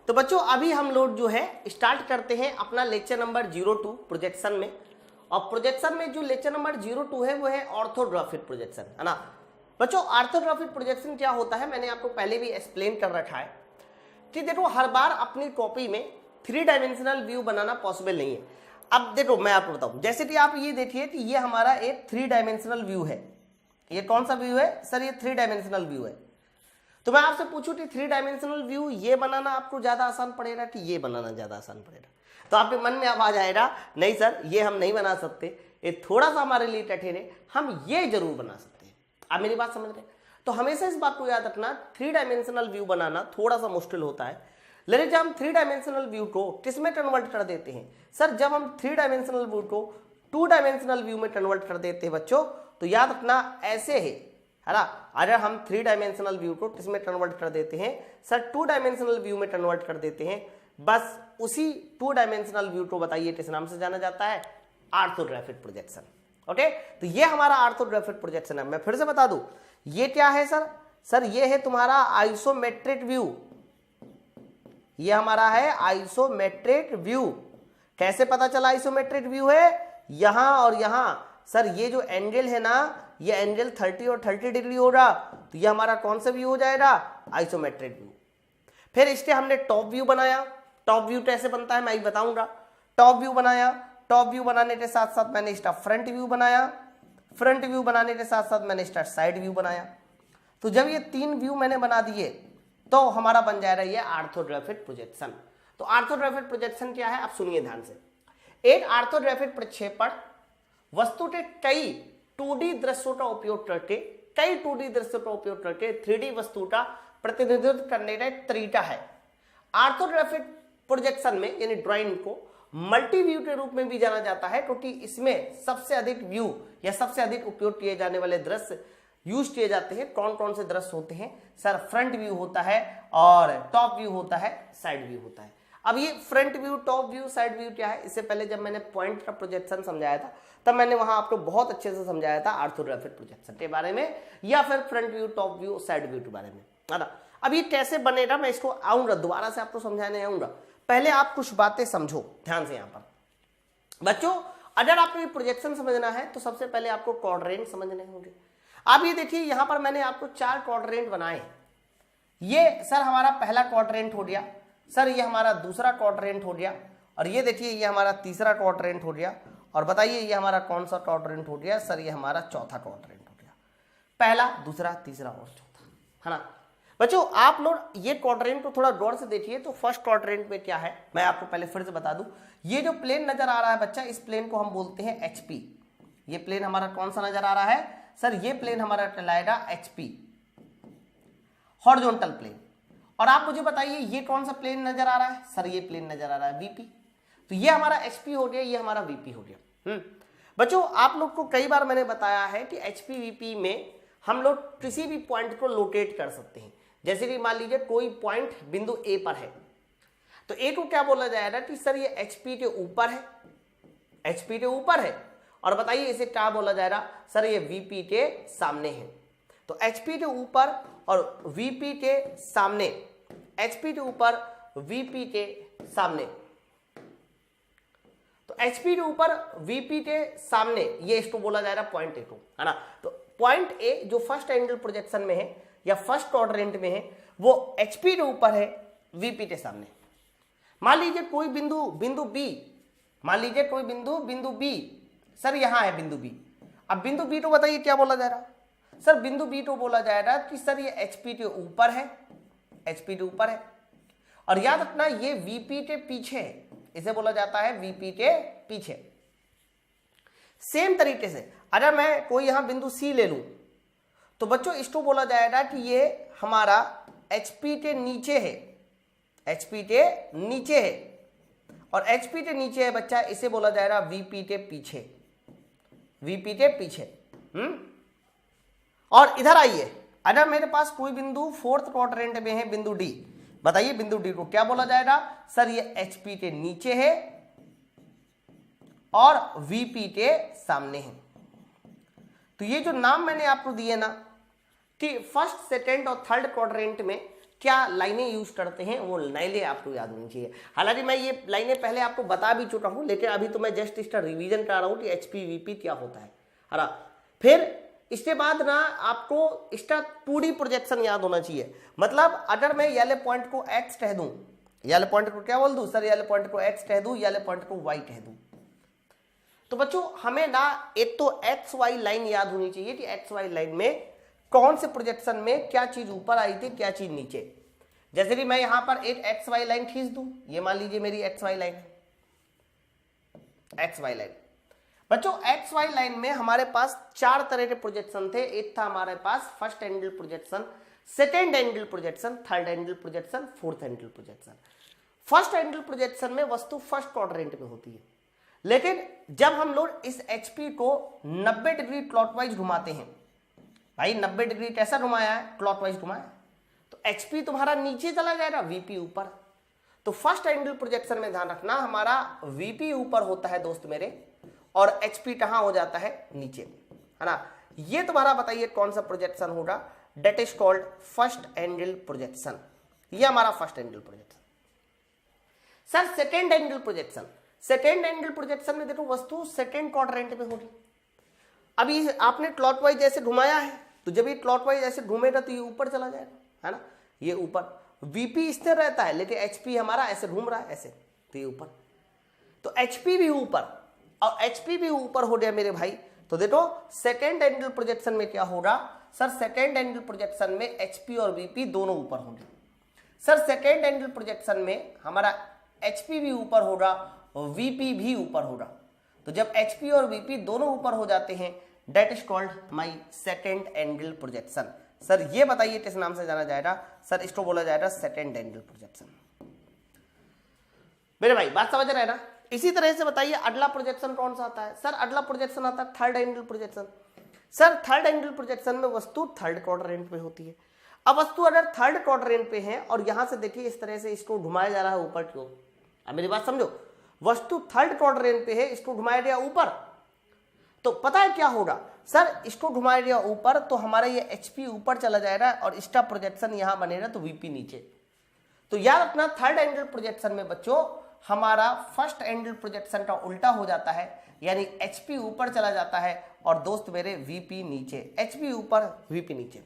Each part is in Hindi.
तो बच्चों अभी हम लोग जो है स्टार्ट करते हैं अपना लेक्चर नंबर 02 प्रोजेक्शन में। और प्रोजेक्शन में जो लेक्चर नंबर 02 है वो है ऑर्थोग्राफिक प्रोजेक्शन, है ना। बच्चों ऑर्थोग्राफिक प्रोजेक्शन क्या होता है मैंने आपको पहले भी एक्सप्लेन कर रखा है कि देखो हर बार अपनी कॉपी में 3 डायमेंशनल व्यू बनाना पॉसिबल नहीं है। अब देखो मैं आपको बताऊं, जैसे कि आप ये देखिए कि ये हमारा एक 3 डायमेंशनल व्यू है। ये कौन सा व्यू है सर? ये 3 डायमेंशनल व्यू है। तो मैं आपसे पूछूं कि 3 डायमेंशनल व्यू ये बनाना आपको ज्यादा आसान पड़ेगा कि ये बनाना ज्यादा आसान पड़ेगा? तो आपके मन में आवाज आएगा नहीं सर ये हम नहीं बना सकते, ये थोड़ा सा हमारे लिए कठिन है, हम ये जरूर बना सकते हैं। आप मेरी बात समझ रहे हैं? तो हमेशा इस बात को याद रखना 3 डायमेंशनल व्यू बनाना थोड़ा सा मुश्किल होता है। लेकिन जब हम 3 डायमेंशनल व्यू को किस में कन्वर्ट कर देते हैं सर? जब हम 3 डायमेंशनल व्यू को 2 डायमेंशनल व्यू में कन्वर्ट कर देते हैं बच्चों, तो याद रखना ऐसे है ना। अगर हम 3 डायमेंशनल व्यू को किस में कन्वर्ट कर देते हैं सर? 2 डायमेंशनल व्यू में कन्वर्ट कर देते हैं। बस उसी 2 डायमेंशनल व्यू को बताइए किस नाम से जाना जाता है? Orthographic projection. ओके, तो ये हमारा ऑर्थोग्राफिक प्रोजेक्शन है। मैं फिर से बता दूं ये क्या है सर? सर ये है तुम्हारा आइसोमेट्रिक व्यू। ये हमारा है आइसोमेट्रिक व्यू। कैसे पता चला आइसोमेट्रिक व्यू है? यहां और यहां सर ये जो एंगल है ना, ये एंगल 30 और 30 डिग्री होगा, तो ये हमारा कौन सा व्यू हो जाएगा? Isometric view. फिर इसके हमने टॉप व्यू बनाया। टॉप व्यू कैसे बनता है मैं बताऊंगा। टॉप व्यू बनाया, टॉप व्यू बनाने के साथ साथ मैंने इसका फ्रंट व्यू बनाया, फ्रंट व्यू बनाने के साथ साथ मैंने इसका साइड व्यू बनाया। तो जब ये 3 व्यू मैंने बना दिए तो हमारा बन जाएगा ये ऑर्थोग्राफिक प्रोजेक्शन। तो ऑर्थोग्राफिक प्रोजेक्शन क्या है आप सुनिए ध्यान से। एक ऑर्थोग्राफिक प्रक्षेपण वस्तु के कई 2D दृश्यों का उपयोग करके 3D वस्तु का प्रतिनिधित्व करने का एक तरीका है। ऑर्थोग्राफिक प्रोजेक्शन में यानी ड्राइंग को मल्टी व्यू के रूप में भी जाना जाता है, क्योंकि इसमें सबसे अधिक व्यू या सबसे अधिक उपयोग किए जाने वाले दृश्य यूज किए जाते हैं। कौन कौन से दृश्य होते हैं सर? फ्रंट व्यू होता है और टॉप व्यू होता है, साइड व्यू होता है। अब ये front view, top view, side view क्या है? इससे पहले जब मैंने पॉइंट का प्रोजेक्शन समझाया था तब मैंने वहां आपको बहुत अच्छे से समझाया था ऑर्थोग्राफिक प्रोजेक्शन के बारे में, या फिर front view, top view, side view के बारे में, है ना। अब ये कैसे बनेगा मैं इसको आऊंगा, दोबारा से आपको समझाने आऊंगा। पहले आप कुछ बातें समझो ध्यान से। यहां पर बच्चों अगर आपको ये प्रोजेक्शन समझना है तो सबसे पहले आपको क्वाड्रेंट समझने होंगे। आप ये देखिए यहां पर मैंने आपको 4 क्वाड्रेंट बनाए। ये सर हमारा पहला क्वाड्रेंट हो गया, सर ये हमारा दूसरा क्वाड्रेंट हो गया, और ये देखिए ये हमारा तीसरा क्वाड्रेंट हो गया, और बताइए ये हमारा कौन सा क्वाड्रेंट हो गया सर? ये हमारा चौथा क्वाड्रेंट हो गया। पहला, दूसरा, तीसरा और चौथा, है ना। बच्चों आप लोग ये क्वाड्रेंट को थोड़ा गौर से देखिए। तो फर्स्ट क्वाड्रेंट में क्या है मैं आपको पहले फिर से बता दूं। ये जो प्लेन नजर आ रहा है बच्चा, इस प्लेन को हम बोलते हैं HP। ये प्लेन हमारा कौन सा नजर आ रहा है सर? ये प्लेन हमारा कहलाएगा HP, हॉरिजॉन्टल प्लेन। और आप मुझे बताइए ये कौन सा प्लेन नजर आ रहा है सर? ये प्लेन नजर आ रहा है VP। तो ये हमारा HP हो गया, ये हमारा VP हो गया। बच्चों आप लोग को कई बार मैंने बताया है कि HP VP में हम लोग किसी भी पॉइंट को लोकेट कर सकते हैं। जैसे कि मान लीजिए कोई पॉइंट बिंदु A पर है, तो A को क्या बोला जाएगा कि सर ये HP के ऊपर है, HP के ऊपर है। और बताइए इसे क्या बोला जाएगा सर? ये VP के सामने है। तो HP के ऊपर और VP के सामने, HP के ऊपर VP के सामने, तो HP के ऊपर VP के सामने ये इसको बोला जाएगा पॉइंट A को, है ना। तो पॉइंट A जो फर्स्ट एंगल प्रोजेक्शन में है या फर्स्ट क्वाड्रेंट में है वो HP के ऊपर है, VP के सामने। मान लीजिए कोई बिंदु B, मान लीजिए कोई बिंदु B, सर यहां है बिंदु B। अब बिंदु B तो बताइए क्या बोला जा रहा सर? बिंदु B तो बोला जाएगा कि सर ये HP के ऊपर है, HP के ऊपर है। और याद रखना ये VP के पीछे है, इसे बोला जाता है VP के पीछे। सेम तरीके से अगर मैं कोई यहां बिंदु C ले लूं तो बच्चों इसको बोला जाएगा कि ये हमारा HP के नीचे है, HP के नीचे है। और HP के नीचे है बच्चा, इसे बोला जाएगा VP के पीछे, VP के पीछे। और इधर आइए, अगर मेरे पास कोई बिंदु 4th क्वाड्रेंट में है बिंदु D, बताइए बिंदु D को क्या बोला जाएगा सर? ये HP के नीचे है और VP के सामने है। तो ये जो नाम मैंने आपको दिए ना कि फर्स्ट, सेकेंड और थर्ड क्वाड्रेंट में क्या लाइनें यूज करते हैं, वो लाइनें आपको याद होनी चाहिए। हालांकि मैं ये लाइनें पहले आपको बता भी चुका हूं, लेकिन अभी तो मैं जस्ट इसका रिवीजन करा रहा हूं कि एचपी वीपी क्या होता है ना। फिर इसके बाद ना आपको इसका 2D प्रोजेक्शन याद होना चाहिए। मतलब अगर मैं ये पॉइंट को एक्स कह दूं, ये पॉइंट को क्या बोल दूं सर, ये पॉइंट को एक्स कह दूं, ये पॉइंट को वाई कह दूं, तो बच्चों हमें ना एक तो एक्स वाई लाइन याद होनी चाहिए कि एक्स वाई लाइन में कौन से प्रोजेक्शन में क्या चीज ऊपर आई थी, क्या चीज नीचे। जैसे कि मैं यहां पर एक एक्स वाई लाइन खींच दूं, ये मान लीजिए मेरी एक्स वाई लाइन है, एक्स वाई लाइन। बच्चों एक्स वाई लाइन में हमारे पास 4 तरह के प्रोजेक्शन थे। एक था हमारे पास first angle projection, second angle projection, third angle projection, fourth angle projection. First angle projection में वस्तु फर्स्ट क्वाड्रेंट में होती है, लेकिन जब हम लोग इस एचपी को 90 डिग्री क्लॉकवाइज घुमाते हैं, भाई 90 डिग्री कैसा घुमाया है, क्लॉकवाइज घुमाया, तो एचपी तुम्हारा नीचे चला जाएगा, वीपी ऊपर। तो फर्स्ट एंगल प्रोजेक्शन में ध्यान रखना हमारा वीपी ऊपर होता है दोस्त मेरे, और एचपी कहां हो जाता है, नीचे, है ना। ये तुम्हारा बताइए कौन सा प्रोजेक्शन होगा, that is called first angle projection. ये हमारा first angle projection. Sir second angle projection, second angle projection में देखो वस्तु सेकेंड क्वाड्रेंट में होगी। अभी आपने क्लॉकवाइज जैसे घुमाया है, तो जब ये क्लॉकवाइज ऐसे घूमेगा तो ये ऊपर चला जाएगा, है ना, ये ऊपर। वीपी स्थिर रहता है, लेकिन एचपी हमारा ऐसे घूम रहा है ऐसे, तो ये ऊपर। तो एचपी भी ऊपर और एचपी भी ऊपर हो गया मेरे भाई। तो देखो सेकेंड एंगल प्रोजेक्शन में क्या होगा सर, सेकेंड एंगल प्रोजेक्शन में एचपी और वीपी दोनों ऊपर होंगे। सर सेकेंड एंगल प्रोजेक्शन में हमारा एचपी भी ऊपर होगा और वीपी भी ऊपर होगा। तो जब एचपी और वीपी दोनों ऊपर हो जाते हैं, that is called my second angle projection. Sir ये बताइए किस नाम से जाना जाएगा, सर इसको बोला जाएगा सेकेंड एंगल प्रोजेक्शन। मेरे भाई बात समझ रहे हैं ना। इसी तरह से बताइए अगला प्रोजेक्शन कौन सा आता है, सर अगला प्रोजेक्शन आता है third angle projection. Sir third angle projection में वस्तु थर्ड क्वाड्रेंट पे होती है। अब वस्तु अगर थर्ड क्वाड्रेंट पे है और यहां से देखिए इस तरह से इसको घुमाया जा रहा है ऊपर की ओर, अब मेरी बात समझो, वस्तु थर्ड क्वाड्रेंट पे है, इसको घुमाया गया ऊपर, तो पता है क्या होगा सर, इसको घुमाया गया ऊपर तो हमारा ये एचपी ऊपर चला जाएगा और इसका प्रोजेक्शन यहां बनेगा तो वीपी नीचे। तो याद रखना थर्ड एंगल प्रोजेक्शन में बच्चों हमारा फर्स्ट एंगल प्रोजेक्शन का उल्टा हो जाता है, यानी एचपी ऊपर चला जाता है और दोस्त मेरे वीपी नीचे, एचपी ऊपर वीपी नीचे।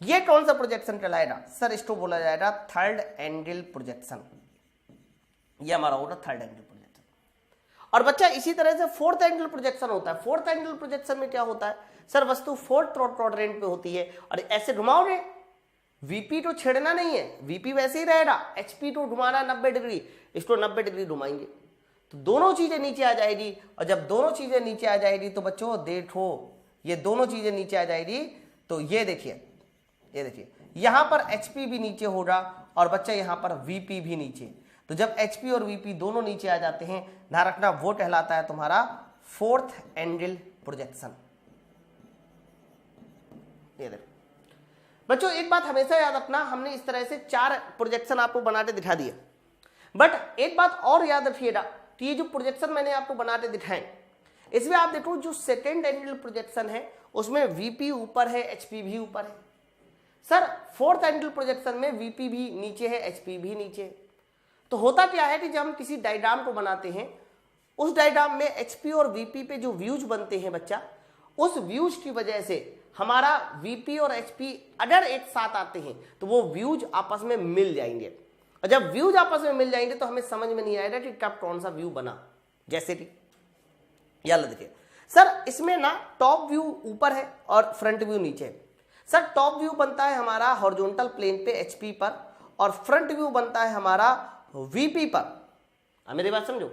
ये कौन सा प्रोजेक्शन कहलाएगा सर, इसको बोला जाएगा थर्ड एंगल प्रोजेक्शन। ये हमारा होगा थर्ड एंगल प्रोजेक्शन। और बच्चा इसी तरह से फोर्थ एंगल प्रोजेक्शन होता है। फोर्थ एंगल प्रोजेक्शन में क्या होता है सर, वस्तु फोर्थ क्वाड्रेंट पे होती है और ऐसे घुमाओगे, वीपी तो छेड़ना नहीं है, वीपी वैसे ही रहेगा, एचपी तो घुमाना 90 डिग्री, इसको 90 डिग्री घुमाएंगे तो दोनों चीजें नीचे आ जाएगी। और जब दोनों चीजें नीचे आ जाएगी तो बच्चों देखो ये दोनों चीजें नीचे आ जाएगी, तो ये देखिए यहां पर एचपी भी नीचे होगा और बच्चा यहां पर वीपी भी नीचे। तो जब एचपी और वीपी दोनों नीचे आ जाते हैं, ध्यान रखना वो कहलाता है तुम्हारा फोर्थ एंगल प्रोजेक्शन। ये देखो बच्चों एक बात हमेशा याद रखना, हमने इस तरह से 4 प्रोजेक्शन आपको बनाते दिखा दिए, बट एक बात और याद रखिएगा कि ये जो प्रोजेक्शन मैंने आपको बनाते दिखाए, इसमें आप देखो जो सेकेंड एंगल प्रोजेक्शन है उसमें वीपी ऊपर है, एचपी भी ऊपर है। सर फोर्थ एंगल प्रोजेक्शन में वीपी भी नीचे है, एचपी भी नीचे है। तो होता क्या है कि जब हम किसी डायग्राम को बनाते हैं, उस डायग्राम में एचपी और वीपी पे जो व्यूज बनते हैं बच्चा, उस व्यूज की वजह से हमारा वीपी और एचपी अगर एक साथ आते हैं तो वो व्यूज आपस में मिल जाएंगे, और जब व्यूज आपस में मिल जाएंगे तो हमें समझ में नहीं आएगा कि कब कौन सा व्यू बना। जैसे कि याद देखिए सर, इसमें ना टॉप व्यू ऊपर है और फ्रंट व्यू नीचे है। सर टॉप व्यू बनता है हमारा हॉरिजॉन्टल प्लेन पे एचपी पर, और फ्रंट व्यू बनता है हमारा वीपी पर। मेरी बात समझो,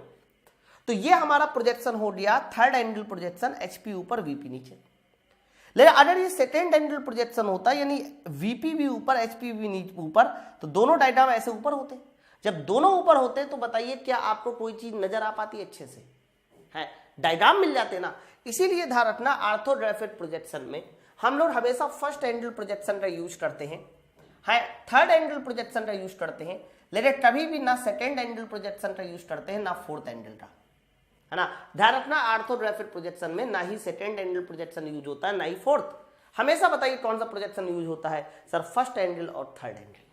तो ये हमारा प्रोजेक्शन हो गया थर्ड एंगल प्रोजेक्शन, एचपी ऊपर वीपी नीचे। लेकिन अगर ये सेकेंड एंगल प्रोजेक्शन होता यानी वीपी भी ऊपर एचपी भी नीचे ऊपर, तो दोनों डायग्राम ऐसे ऊपर होते। जब दोनों ऊपर होते तो बताइए क्या आपको कोई चीज नजर आ पाती अच्छे से, है डायग्राम मिल जाते ना। इसीलिए ध्यान रखना ऑर्थोग्राफिक प्रोजेक्शन में हम लोग हमेशा फर्स्ट एंगल प्रोजेक्शन का यूज करते हैं, है थर्ड एंगल प्रोजेक्शन का यूज करते हैं, लेकिन कभी भी ना सेकेंड एंगल प्रोजेक्शन का यूज करते हैं ना फोर्थ एंगल का, है ना। ध्यान रखना ऑर्थोग्राफिक प्रोजेक्शन में ना ही सेकेंड एंगल प्रोजेक्शन यूज होता है ना ही फोर्थ। हमेशा बताइए कौन सा प्रोजेक्शन यूज होता है सर, फर्स्ट एंगल और थर्ड एंगल।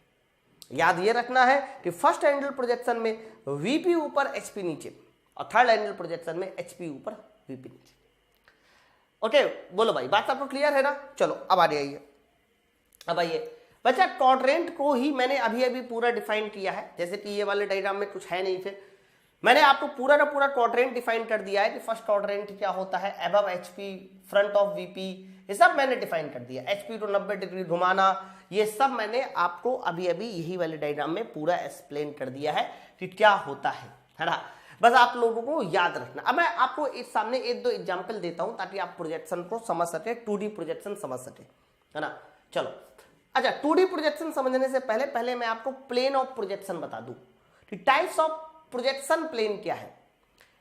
याद ये रखना है कि फर्स्ट एंगल प्रोजेक्शन में वीपी ऊपर एचपी नीचे और थर्ड एंगल प्रोजेक्शन में एचपी ऊपर वीपी नीचे। ओके बोलो भाई, बात आपको क्लियर है ना? चलो अब आ जाइए। अब आइए बच्चा, क्वाड्रेंट को ही मैंने अभी अभी पूरा डिफाइन किया है, जैसे कि ये वाले डायग्राम में कुछ है नहीं, फिर मैंने आपको पूरा का पूरा क्वाड्रेंट डिफाइन कर दिया है कि फर्स्ट क्वाड्रेंट क्या होता है, above HP, front of VP, ये सब मैंने डिफाइन कर दिया। एचपी को 90 डिग्री घुमाना, ये सब मैंने आपको अभी अभी यही वाले डायग्राम में पूरा एक्सप्लेन कर दिया है कि क्या होता है ना? बस आप लोगों को याद रखना। अब मैं आपको इस सामने एक दो एग्जाम्पल देता हूं ताकि आप प्रोजेक्शन को समझ सके, 2D प्रोजेक्शन समझ सके, है ना? चलो अच्छा, 2D प्रोजेक्शन समझने से पहले मैं आपको प्लेन ऑफ प्रोजेक्शन बता दूं कि टाइप्स ऑफ प्रोजेक्शन प्लेन क्या है,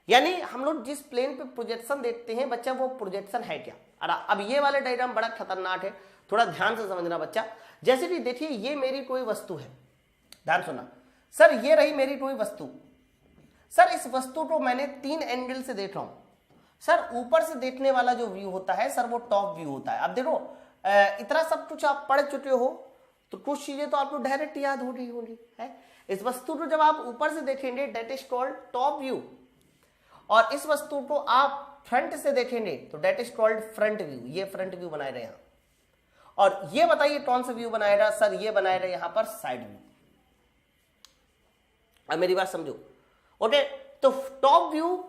यानी हम लोग जिस प्लेन पे प्रोजेक्शन देखते हैं बच्चा, वो प्रोजेक्शन है क्या। अब ये वाले डायग्राम बड़ा खतरनाक है, थोड़ा ध्यान से समझना बच्चा। जैसे कि देखिए ये मेरी कोई वस्तु है, ध्यान सुना सर, ये रही मेरी कोई वस्तु। सर इस वस्तु को मैंने 3 एंगल से देख रहा हूं। सर ऊपर से देखने वाला जो व्यू होता है सर वो टॉप व्यू होता है। अब देखो इतना सब कुछ आप पढ़ चुके हो तो कुछ चीजें तो आपको डायरेक्ट याद हो रही होगी है। इस वस्तु को जब आप ऊपर से देखेंगे that is called top view, और इस वस्तु को आप फ्रंट से देखेंगे तो that is called front view. ये फ्रंट व्यू बनाए रहे यहां, और ये बताइए कौन सा व्यू बनाएगा? सर ये बनाए रहे यहां पर साइड व्यू। अब मेरी बात समझो, ओके? तो टॉप व्यू,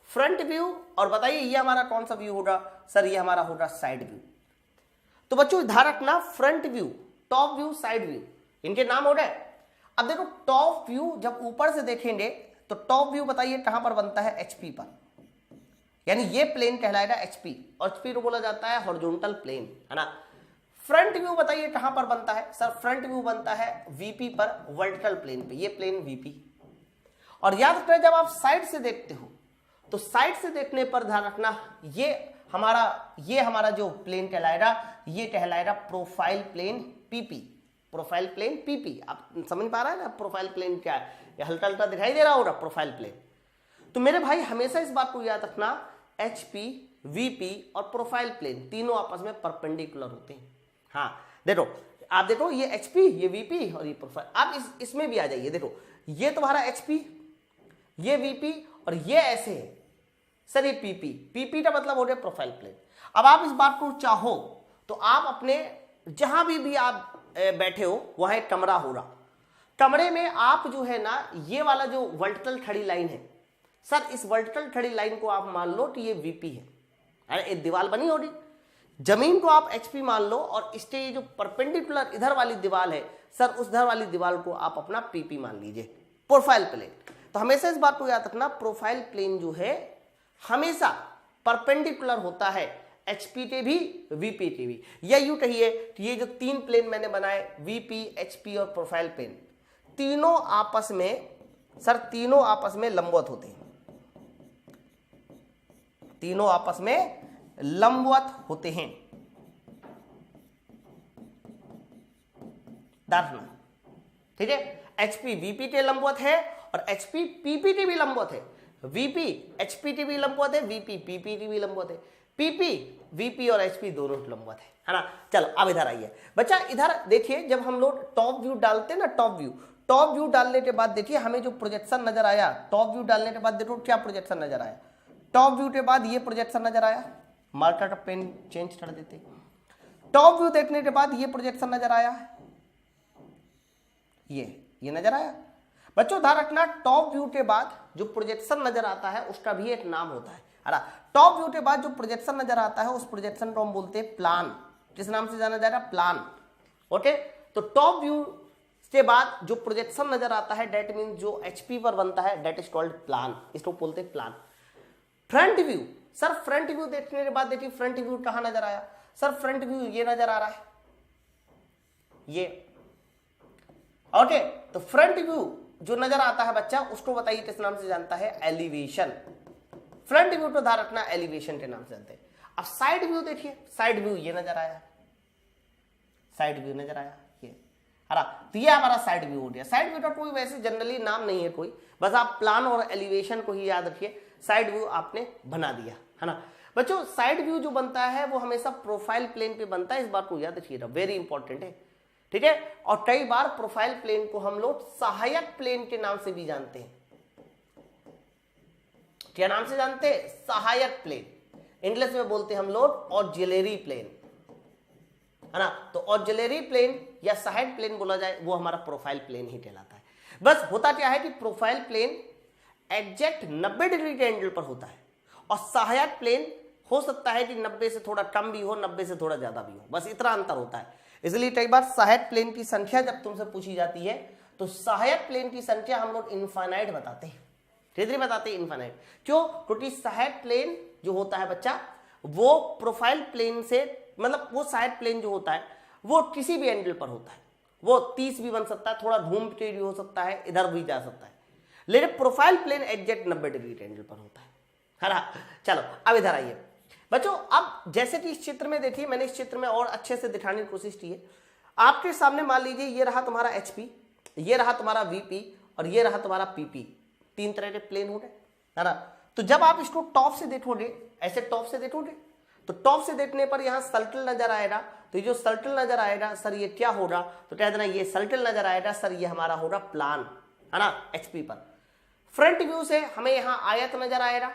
फ्रंट व्यू, और बताइए ये हमारा कौन सा व्यू होगा? सर ये हमारा होगा साइड व्यू। तो बच्चों ध्यान रखना, front view, top view, side view, इनके नाम हो गए। अब देखो टॉप व्यू जब ऊपर से देखेंगे तो टॉप व्यू बताइए कहां पर बनता है? एचपी पर, यानी ये प्लेन कहलाएगा एचपी, और एचपी को बोला जाता है हॉरिजॉन्टल प्लेन, है ना? फ्रंट व्यू बताइए कहां पर बनता है? सर फ्रंट व्यू बनता है वीपी पर, वर्टिकल प्लेन पे, ये प्लेन वीपी। और याद रखना जब आप साइड से देखते हो तो साइड से देखने पर ध्यान रखना ये हमारा जो प्लेन कहलाएगा, ये कहलाएगा profile plane PP. Profile plane PP, आप समझ पा रहा है ना प्रोफाइल प्लेन क्या है? ये हल्का हल्का दिखाई दे रहा होगा प्रोफाइल प्लेन। तो मेरे भाई हमेशा इस बात को याद रखना, एचपी, वीपी और प्रोफाइल प्लेन तीनों आपस में परपेंडिकुलर होते हैं। हाँ देखो, आप देखो ये एचपी, ये वीपी और ये प्रोफाइल। आप इसमें भी आ जाइए, देखो ये तुम्हारा एचपी, ये वीपी और ये ऐसे है सर, ये पीपी। पीपी का मतलब हो गया प्रोफाइल प्लेन। अब आप इस बात को चाहो तो आप अपने जहां भी आप बैठे हो वहां एक कमरा होगा, कमरे में आप जो है ना ये वाला जो वर्टिकल खड़ी लाइन है सर, इस वर्टिकल खड़ी लाइन को आप मान लो कि ये वीपी है। अरे एक दीवार बनी होगी, जमीन को आप एचपी मान लो, और इसके ये जो परपेंडिकुलर इधर वाली दीवार है सर, उस इधर वाली दीवार को आप अपना पीपी मान लीजिए, प्रोफाइल प्लेन। तो हमेशा इस बात को याद रखना, प्रोफाइल प्लेन जो है हमेशा परपेंडिकुलर होता है एचपी के भी, वीपी के भी। या यूं कहिए कि ये जो 3 प्लेन मैंने बनाए, वीपी, एचपी और प्रोफाइल प्लेन, तीनों आपस में लंबवत होते हैं, तीनों आपस में लंबवत होते हैं। देखना ठीक है, एचपी वीपी के लंबवत है और एचपी पीपी के भी लंबवत है। वीपी एचपी की भी लंबवत है, वीपी पीपी की भी लंबवत है, पीपी वीपी और एचपी दोनों की लंबवत है ना? चलो अब इधर आइए बच्चा, इधर देखिए जब हम लोग टॉप व्यू डालते हैं ना, टॉप व्यू डालने के बाद देखिए हमें जो प्रोजेक्शन नजर आया, टॉप व्यू डालने के बाद देखो क्या प्रोजेक्शन नजर आया। टॉप व्यू के बाद ये प्रोजेक्शन नजर आया, मार्कर का पेन चेंज कर देते। टॉप व्यू देखने के बाद ये प्रोजेक्शन नजर आया, ये नजर आया। बच्चों ध्यान रखना, टॉप व्यू के बाद जो प्रोजेक्शन नजर आता है उसका भी एक नाम होता है। टॉप व्यू के बाद जो प्रोजेक्शन नजर आता है उस प्रोजेक्शन को हम बोलते हैं प्लान। किस नाम से जाना जाएगा? प्लान। ओके, तो टॉप व्यू के बाद जो प्रोजेक्शन नजर आता है दैट मीन जो एचपी पर बनता है दैट इज कॉल्ड प्लान, इसको बोलते हैं plan. Front view, sir front view देखने के बाद देखिए फ्रंट व्यू कहां नजर आया? सर फ्रंट व्यू ये नजर आ रहा है, ये। ओके, तो फ्रंट व्यू जो नजर आता है बच्चा उसको बताइए किस नाम से जानता है? एलिवेशन। फ्रंट व्यू तो ध्यान रखना एलिवेशन के नाम से जानते हैं। अब साइड व्यू देखिए, साइड व्यू ये नजर आया, साइड व्यू नजर आया ये, तो ये हमारा साइड व्यू हो गया। साइड व्यू का कोई वैसे जनरली नाम नहीं है कोई, बस आप प्लान और एलिवेशन को ही याद रखिए, साइड व्यू आपने बना दिया, है ना बच्चों? साइड व्यू जो बनता है वो हमेशा प्रोफाइल प्लेन पे बनता है, इस बात को याद रखिएगा, वेरी इंपॉर्टेंट है। ठीक है। और कई बार प्रोफाइल प्लेन को हम लोग सहायक प्लेन के नाम से भी जानते हैं। क्या नाम से जानते हैं? सहायक प्लेन। इंग्लिश में बोलते हैं हम लोग ऑक्सिलरी प्लेन, है ना। तो ऑक्सिलरी प्लेन या सहायक प्लेन बोला जाए वो हमारा प्रोफाइल प्लेन ही कहलाता है। बस होता क्या है कि प्रोफाइल प्लेन एग्जैक्ट 90 डिग्री के एंगल पर होता है और सहायक प्लेन हो सकता है कि 90 से थोड़ा कम भी हो, 90 से थोड़ा ज्यादा भी हो, बस इतना अंतर होता है। इसलिए कई बार सहायक प्लेन की संख्या जब तुमसे पूछी जाती है तो सहायक प्लेन की संख्या हम लोग इनफाइनाइट बताते हैं, धीरे बताते हैं इनफाइनाइट। क्यों? क्योंकि सहायक प्लेन जो होता है बच्चा वो प्रोफाइल प्लेन से, मतलब वो सहायक प्लेन जो होता है वो किसी भी एंगल पर होता है, वो 30 भी बन सकता है, थोड़ा घूम के भी हो सकता है, इधर भी जा सकता है, लेकिन प्रोफाइल प्लेन एग्जैक्ट 90 डिग्री के एंगल पर होता है ना। चलो अब इधर आइए बच्चों। अब जैसे कि इस चित्र में देखिए, मैंने इस चित्र में और अच्छे से दिखाने की कोशिश की है। आपके सामने मान लीजिए ये रहा तुम्हारा एचपी, ये रहा तुम्हारा वीपी और ये रहा तुम्हारा पीपी, तीन तरह के प्लेन हो गए, है ना। तो जब आप इसको टॉप से देखोगे, ऐसे टॉप से देखोगे, तो टॉप से देखने पर यहां सर्कल नजर आएगा। तो ये जो सर्कल नजर आएगा सर ये क्या होगा? तो कह देना ये सर्कल नजर आएगा सर, ये हमारा होगा प्लान, है ना, एचपी पर। फ्रंट व्यू से हमें यहां आयत नजर आएगा,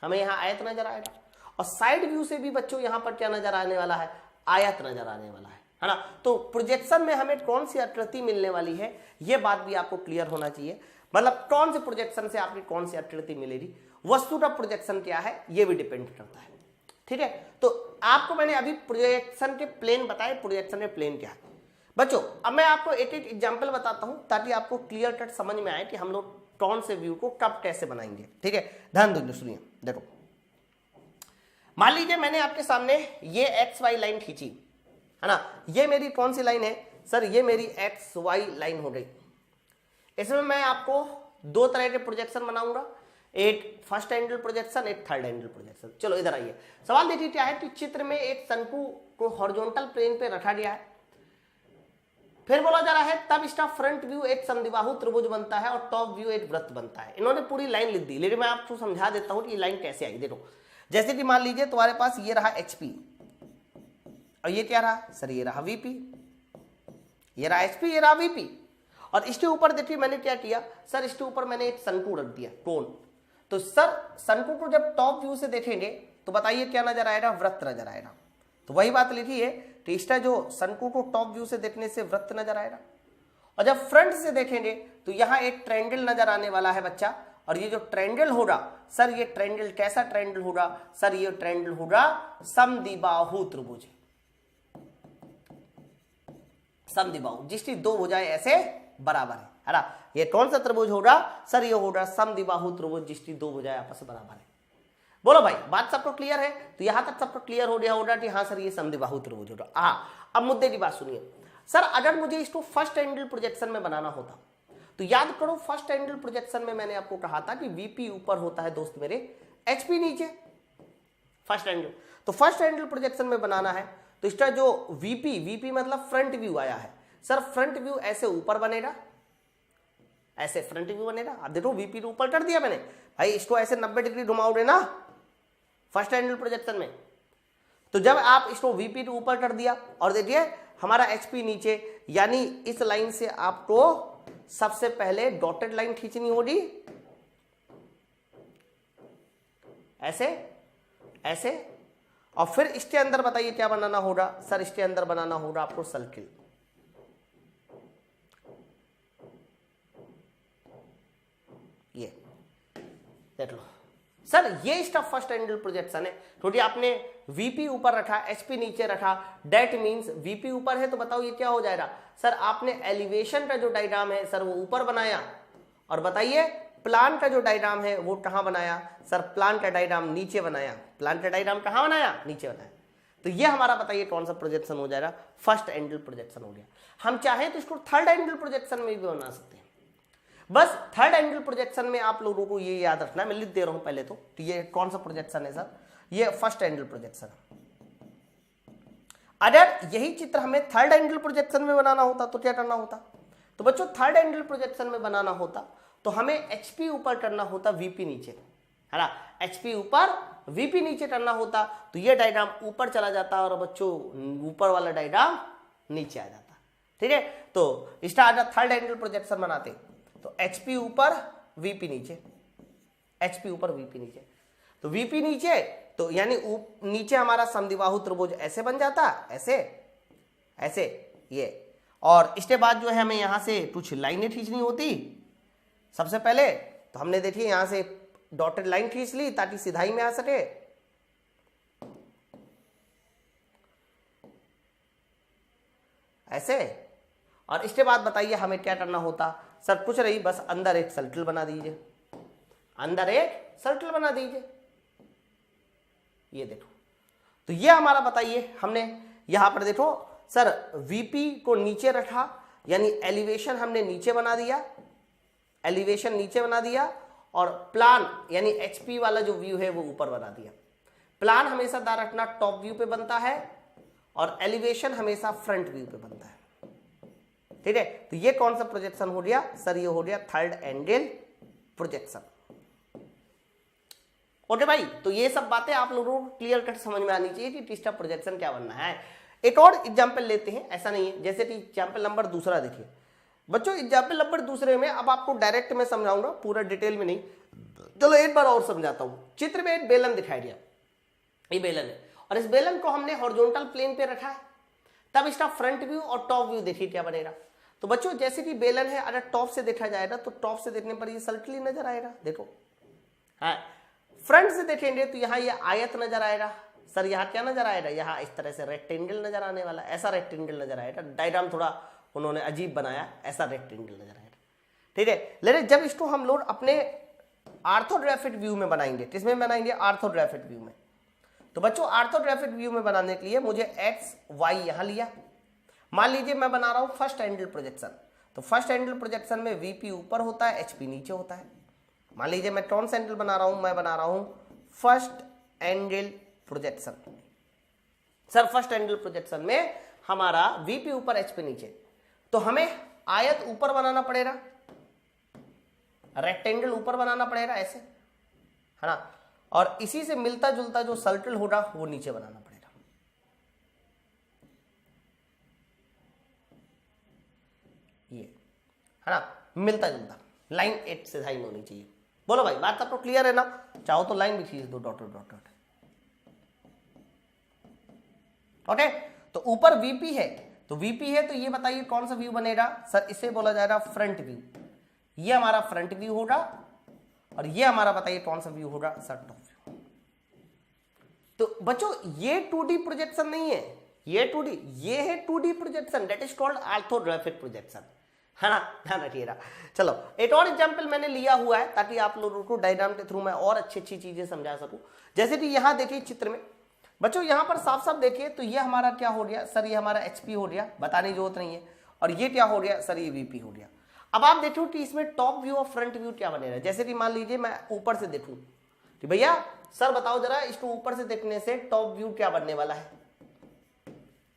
हमें यहां आयत नजर आएगा, और साइड व्यू से भी बच्चों यहां पर क्या नजर आने वाला है? आयत नजर आने वाला है ना। तो प्रोजेक्शन में हमें कौन सी आकृति मिलने वाली है यह बात भी आपको क्लियर होना चाहिए। मतलब कौन से प्रोजेक्शन से आपकी कौन सी आकृति मिलेगी, वस्तु का प्रोजेक्शन क्या है ये भी डिपेंड करता है, ठीक है। तो आपको मैंने अभी प्रोजेक्शन के प्लेन बताए, प्रोजेक्शन के प्लेन क्या है बच्चों। अब मैं आपको एक एक एग्जाम्पल बताता हूं ताकि आपको क्लियर कट समझ में आए कि हम लोग कौन से व्यू को कब कैसे बनाएंगे, ठीक है। ध्यान दो, सुनिए। देखो मान लीजिए मैंने आपके सामने ये एक्स वाई लाइन खींची, है ना। ये मेरी कौन सी लाइन है सर? ये मेरी एक्स वाई लाइन हो गई। इसमें मैं आपको दो तरह के प्रोजेक्शन बनाऊंगा, एक फर्स्ट एंगल प्रोजेक्शन, एक थर्ड एंगल प्रोजेक्शन। चलो इधर आइए। सवाल देखिए क्या है कि चित्र में एक शंकु को हॉरिजॉन्टल प्लेन पे रखा गया है, फिर बोला जा रहा है तब इसका फ्रंट व्यू एक समद्विबाहु त्रिभुज बनता है और टॉप व्यू एक वृत्त बनता है। इन्होंने पूरी लाइन लिख दी, लेकिन मैं आपको समझा देता हूं कि ये लाइन कैसे आई। देखो जैसे कि मान लीजिए तुम्हारे पास ये रहा एचपी और ये क्या रहा सर? ये रहा वीपी, ये रहा एचपी, ये रहा वीपी, और इसके ऊपर देखिए मैंने क्या किया सर? इसके ऊपर मैंने एक शंकु रख दिया, कोण। तो सर शंकु को जब टॉप व्यू से देखेंगे तो बताइए क्या नजर आएगा? वृत्त नजर आएगा। तो वही बात लिखी है कि इसका जो शंकु को टॉप व्यू से देखने से वृत्त नजर आएगा, और जब फ्रंट से देखेंगे तो यहां एक ट्रायंगल नजर आने वाला है बच्चा। और ये जो ट्रायंगल होगा सर, ये ट्रायंगल कैसा ट्रायंगल होगा सर? ये ट्रायंगल होगा समद्विबाहु त्रिभुज, समद्विबाहु, जिसकी दो भुजाएं ऐसे बराबर है ना। ये कौन सा त्रिभुज होगा सर? ये होगा समद्विबाहु त्रिभुज जिसकी दो भुजाएं आपस में बराबर है। बोलो भाई, बात सबको क्लियर है? तो यहां तक सबको क्लियर हो गया होगा कि हाँ सर ये समद्विबाहु त्रिभुज होगा। हाँ, अब मुद्दे की बात सुनिए। सर अगर मुझे इसको फर्स्ट एंगल प्रोजेक्शन में बनाना होता तो याद करो फर्स्ट एंगल प्रोजेक्शन में मैंने आपको कहा था कि वीपी ऊपर होता है दोस्त मेरे, एचपी नीचे, फर्स्ट एंगल। तो फर्स्ट एंगल प्रोजेक्शन में बनाना है तो इसका जो वीपी मतलब फ्रंट व्यू आया है सर, फ्रंट व्यू ऐसे ऊपर बनेगा, ऐसे फ्रंट व्यू बनेगा। अब देखो वीपी को ऊपर कर दिया मैंने भाई, इसको ऐसे 90 डिग्री घुमाओगे ना फर्स्ट एंगल प्रोजेक्शन में। तो जब आप इसको वीपी को ऊपर कर दिया और देखिए हमारा एचपी नीचे, यानी इस लाइन से आपको सबसे पहले डॉटेड लाइन खींचनी होगी, ऐसे ऐसे, और फिर इसके अंदर बताइए क्या बनाना होगा सर? इसके अंदर बनाना होगा आपको सर्किल। ये देख लो सर, ये इसका फर्स्ट एंगल प्रोजेक्शन है, क्योंकि आपने वीपी ऊपर रखा, एचपी नीचे रखा, डेट मींस वीपी ऊपर है। तो बताओ ये क्या हो जाएगा सर? आपने एलिवेशन का जो डायग्राम है सर वो ऊपर बनाया, और बताइए प्लान का जो डायग्राम है वो कहां बनाया सर? प्लान का डायग्राम नीचे बनाया। प्लान का डायग्राम कहां बनाया? नीचे बनाया। तो ये हमारा बताइए कौन सा प्रोजेक्शन हो जाएगा? फर्स्ट एंगल प्रोजेक्शन हो गया। हम चाहें तो इसको थर्ड एंगल प्रोजेक्शन में भी बना सकते हैं। बस थर्ड एंगल प्रोजेक्शन में आप लोगों को ये याद रखना है, मैं लिख दे रहा हूं पहले तो ये कौन सा प्रोजेक्शन है सर? ये फर्स्ट एंगल प्रोजेक्शन। अगर यही चित्र हमें थर्ड एंगल प्रोजेक्शन में बनाना होता तो क्या करना होता? तो बच्चों थर्ड एंगल प्रोजेक्शन में बनाना होता तो हमें एचपी ऊपर करना होता, वीपी नीचे, है ना। एचपी ऊपर वीपी नीचे करना होता तो ये डायग्राम ऊपर चला जाता और बच्चों ऊपर वाला डायग्राम नीचे आ जाता। ठीक है। तो स्टार थर्ड एंगल प्रोजेक्शन बनाते तो एचपी ऊपर वीपी नीचे, एचपी ऊपर वीपी नीचे, तो वीपी नीचे तो यानी नीचे हमारा समद्विबाहु त्रिभुज ऐसे बन जाता, ऐसे ऐसे ये, और इसके बाद जो है हमें यहां से कुछ लाइनें खींचनी होती। सबसे पहले तो हमने देखिए यहां से डॉटेड लाइन खींच ली ताकि सीधाई में आ सके, ऐसे, और इसके बाद बताइए हमें क्या करना होता। सर कुछ नहीं, बस अंदर एक सर्कल बना दीजिए, अंदर एक सर्कल बना दीजिए, ये देखो। तो ये हमारा बताइए हमने यहां पर देखो सर वीपी को नीचे रखा, यानी एलिवेशन हमने नीचे बना दिया, एलिवेशन नीचे बना दिया, और प्लान यानी एचपी वाला जो व्यू है वो ऊपर बना दिया। प्लान हमेशा ध्यान रखना टॉप व्यू पे बनता है और एलिवेशन हमेशा फ्रंट व्यू पे बनता है, ठीक है। तो ये कौन सा प्रोजेक्शन हो गया सर, ये हो गया थर्ड एंगल प्रोजेक्शन। ओके भाई, तो ये सब बातें आप लोगों को क्लियर कट समझ में आनी चाहिए कि तीसरा प्रोजेक्शन क्या बनना है। एक और एग्जाम्पल लेते हैं, ऐसा नहीं है, जैसे कि एग्जाम्पल नंबर दूसरा देखिए बच्चों। एग्जाम्पल नंबर दूसरे में अब आपको डायरेक्ट में समझाऊंगा, पूरा डिटेल में नहीं, चलो एक बार और समझाता हूं। चित्र में एक बेलन दिखाई दिया, ये बेलन है, और इस बेलन को हमने हॉरिजॉन्टल प्लेन पे रखा है। तब इसका फ्रंट व्यू और टॉप व्यू देखिए क्या बनेगा। तो बच्चों जैसे कि बेलन है, अगर टॉप से देखा जाएगा तो टॉप से देखने पर ये सर्कल ही नजर आएगा, देखो। हाँ, फ्रंट से देखेंगे तो यहाँ ये आयत नजर आएगा। सर यहाँ क्या नजर आएगा, यहाँ इस तरह से रेक्टेंगल नजर आने वाला, ऐसा रेक्टेंगल नजर आएगा। डायग्राम थोड़ा उन्होंने अजीब बनाया, ऐसा रेक्टेंगल नजर आएगा, ठीक है। लेकिन जब इसको हम लोग अपने ऑर्थोग्राफिक व्यू में बनाएंगे, किसमें बनाएंगे, ऑर्थोग्राफिक व्यू में। तो बच्चों ऑर्थोग्राफिक व्यू में बनाने के लिए मुझे एक्स वाई यहां लिया। मान लीजिए मैं बना रहा हूं फर्स्ट एंगल प्रोजेक्शन, तो फर्स्ट एंगल प्रोजेक्शन में वीपी ऊपर होता है, एचपी नीचे होता है। मान लीजिए मैं कौन सा एंगल बना रहा हूं, मैं बना रहा हूं first angle projection. Sir first angle projection में हमारा वीपी ऊपर एचपी नीचे, तो हमें आयत ऊपर बनाना पड़ेगा, रेक्टेंगल ऊपर बनाना पड़ेगा, ऐसे है ना। और इसी से मिलता जुलता जो सर्कल होगा वो नीचे बनाना पड़ेगा, ये है ना, मिलता जुलता लाइन एक से सीधाई में होनी चाहिए। बोलो भाई बात आपको क्लियर है ना, चाहो तो लाइन भी खींच दो, डॉट डॉट डॉट। ओके, तो ऊपर वीपी है, तो वीपी है तो ये बताइए कौन सा व्यू बनेगा। सर इसे बोला जाएगा फ्रंट व्यू, ये हमारा फ्रंट व्यू होगा, और ये हमारा बताइए कौन सा व्यू होगा, सर टॉप व्यू। तो बच्चों ये 2D प्रोजेक्शन नहीं है, ये 2D, ये है 2D projection, that is called orthographic projection, है ना, ध्यान रखिएगा। चलो एक और एग्जाम्पल मैंने लिया हुआ है ताकि आप लोगों को डायग्राम के थ्रू मैं और अच्छी अच्छी चीजें समझा सकूं। जैसे कि यहां देखिए चित्र में बच्चों, यहां पर साफ साफ देखिए तो ये हमारा क्या हो गया सर, ये हमारा एचपी हो गया, बताने की जरूरत नहीं है। और ये क्या हो गया सर, ये वीपी हो गया। अब आप देखो कि इसमें टॉप व्यू और फ्रंट व्यू क्या बनेगा। जैसे कि मान लीजिए मैं ऊपर से देखूं कि भैया सर बताओ जरा, इसको ऊपर से देखने से टॉप व्यू क्या बनने वाला है।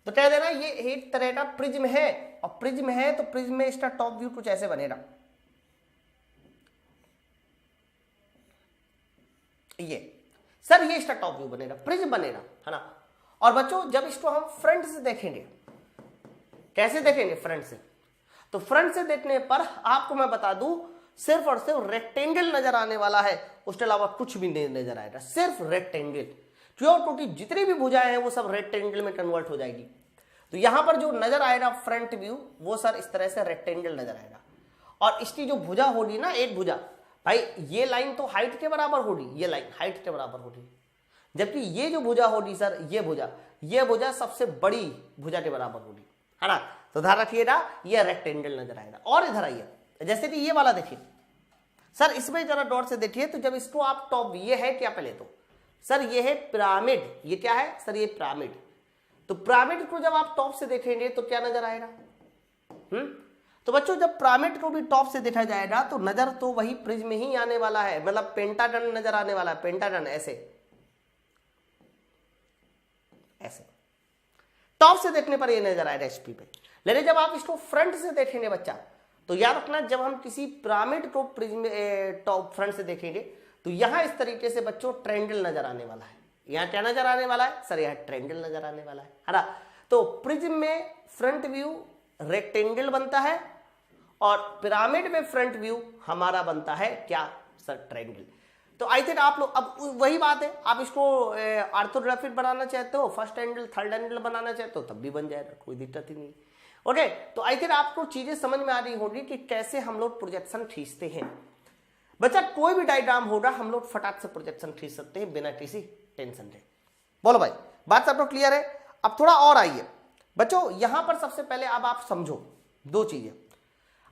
तो कह देना ये एक तरह का प्रिज्म है, और प्रिज्म है तो प्रिज्म में इसका टॉप व्यू कुछ ऐसे बनेगा, ये सर ये इसका टॉप व्यू बनेगा, प्रिज्म बनेगा, है ना। और बच्चों जब इसको हम फ्रंट से देखेंगे, कैसे देखेंगे, फ्रंट से, तो फ्रंट से देखने पर आपको मैं बता दूं सिर्फ और सिर्फ रेक्टेंगल नजर आने वाला है, उसके अलावा कुछ भी नहीं नजर आएगा, सिर्फ रेक्टेंगल। क्यों, क्योंकि जितनी भी भुजाएं हैं वो सब रेक्टेंगल में कन्वर्ट हो जाएगी। तो यहां पर जो नजर आएगा फ्रंट व्यू वो सर इस तरह से रेक्टेंगल नजर आएगा, और इसकी जो भुजा होगी ना, एक भुजा, भाई ये लाइन तो हाइट के बराबर होगी, ये लाइन हाइट के बराबर होगी, जबकि ये जो भुजा होगी सर, ये भुजा सबसे बड़ी भुजा के बराबर होगी, है ना। तो ध्यान रखिएगा ये रेक्टेंगल नजर आएगा। और इधर आइए, जैसे कि ये वाला देखिए सर, इसमें जरा डॉट से देखिए, तो जब इसको आप टॉप, ये है क्या पहले तो सर, ये है पिरामिड, ये क्या है सर, ये पिरामिड। तो पिरामिड को जब आप टॉप से देखेंगे तो क्या नजर आएगा, तो बच्चों जब पिरामिड को भी टॉप से देखा जाएगा तो नजर तो वही प्रिज्म ही आने वाला है, मतलब पेंटागन नजर आने वाला है, पेंटागन ऐसे ऐसे टॉप से देखने पर ये नजर आएगा एचपी पे। लेकिन जब आप इसको फ्रंट से देखेंगे बच्चा, तो याद रखना जब हम किसी पिरामिड को प्रिज्म टॉप फ्रंट से देखेंगे तो यहां इस तरीके से बच्चों ट्रायंगल नजर आने वाला है। यहां क्या नजर आने वाला है सर, यहां ट्रायंगल नजर आने वाला है ना। तो प्रिज्म में फ्रंट व्यू रेक्टेंगल बनता है और पिरामिड में फ्रंट व्यू हमारा बनता है क्या सर, ट्रायंगल। तो आई थिंक आप लोग, अब वही बात है, आप इसको ऑर्थोग्राफिक बनाना चाहते हो, फर्स्ट एंगल थर्ड एंगल बनाना चाहते हो तब भी बन जाएगा, कोई दिक्कत ही नहीं। ओके, तो आई थिंक आपको चीजें समझ में आ रही होगी कि कैसे हम लोग प्रोजेक्शन खींचते हैं। बच्चा कोई भी डायग्राम होगा हम लोग फटाक से प्रोजेक्शन खींच सकते हैं बिना किसी टेंशन के। बोलो भाई, बात सब लोग क्लियर है? अब थोड़ा और आइए बच्चों, यहां पर सबसे पहले अब आप समझो दो चीजें।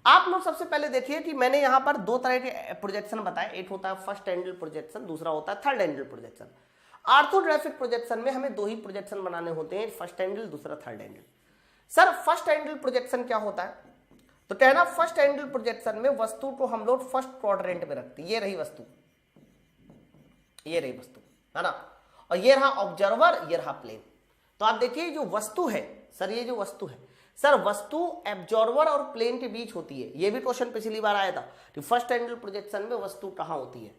आप लोग सबसे पहले देखिए कि मैंने यहां पर दो तरह के प्रोजेक्शन बताए, एक होता है फर्स्ट एंगल प्रोजेक्शन, दूसरा होता है third angle projection. Orthographic projection में हमें दो ही प्रोजेक्शन बनाने होते हैं, फर्स्ट एंगल दूसरा third angle. Sir first angle projection क्या होता है? तो कहना फर्स्ट एंगल प्रोजेक्शन में वस्तु को हम लोग फर्स्ट क्वाड्रेंट में रखते हैं। ये रही वस्तु, ये रही वस्तु, है ना, और ये रहा ऑब्जर्वर, ये रहा प्लेन। तो आप देखिए जो वस्तु है सर, ये जो वस्तु है सर, वस्तु एब्जॉर्वर और प्लेन के बीच होती है। ये भी क्वेश्चन पिछली बार आया था कि फर्स्ट एंगल प्रोजेक्शन में वस्तु कहां होती है।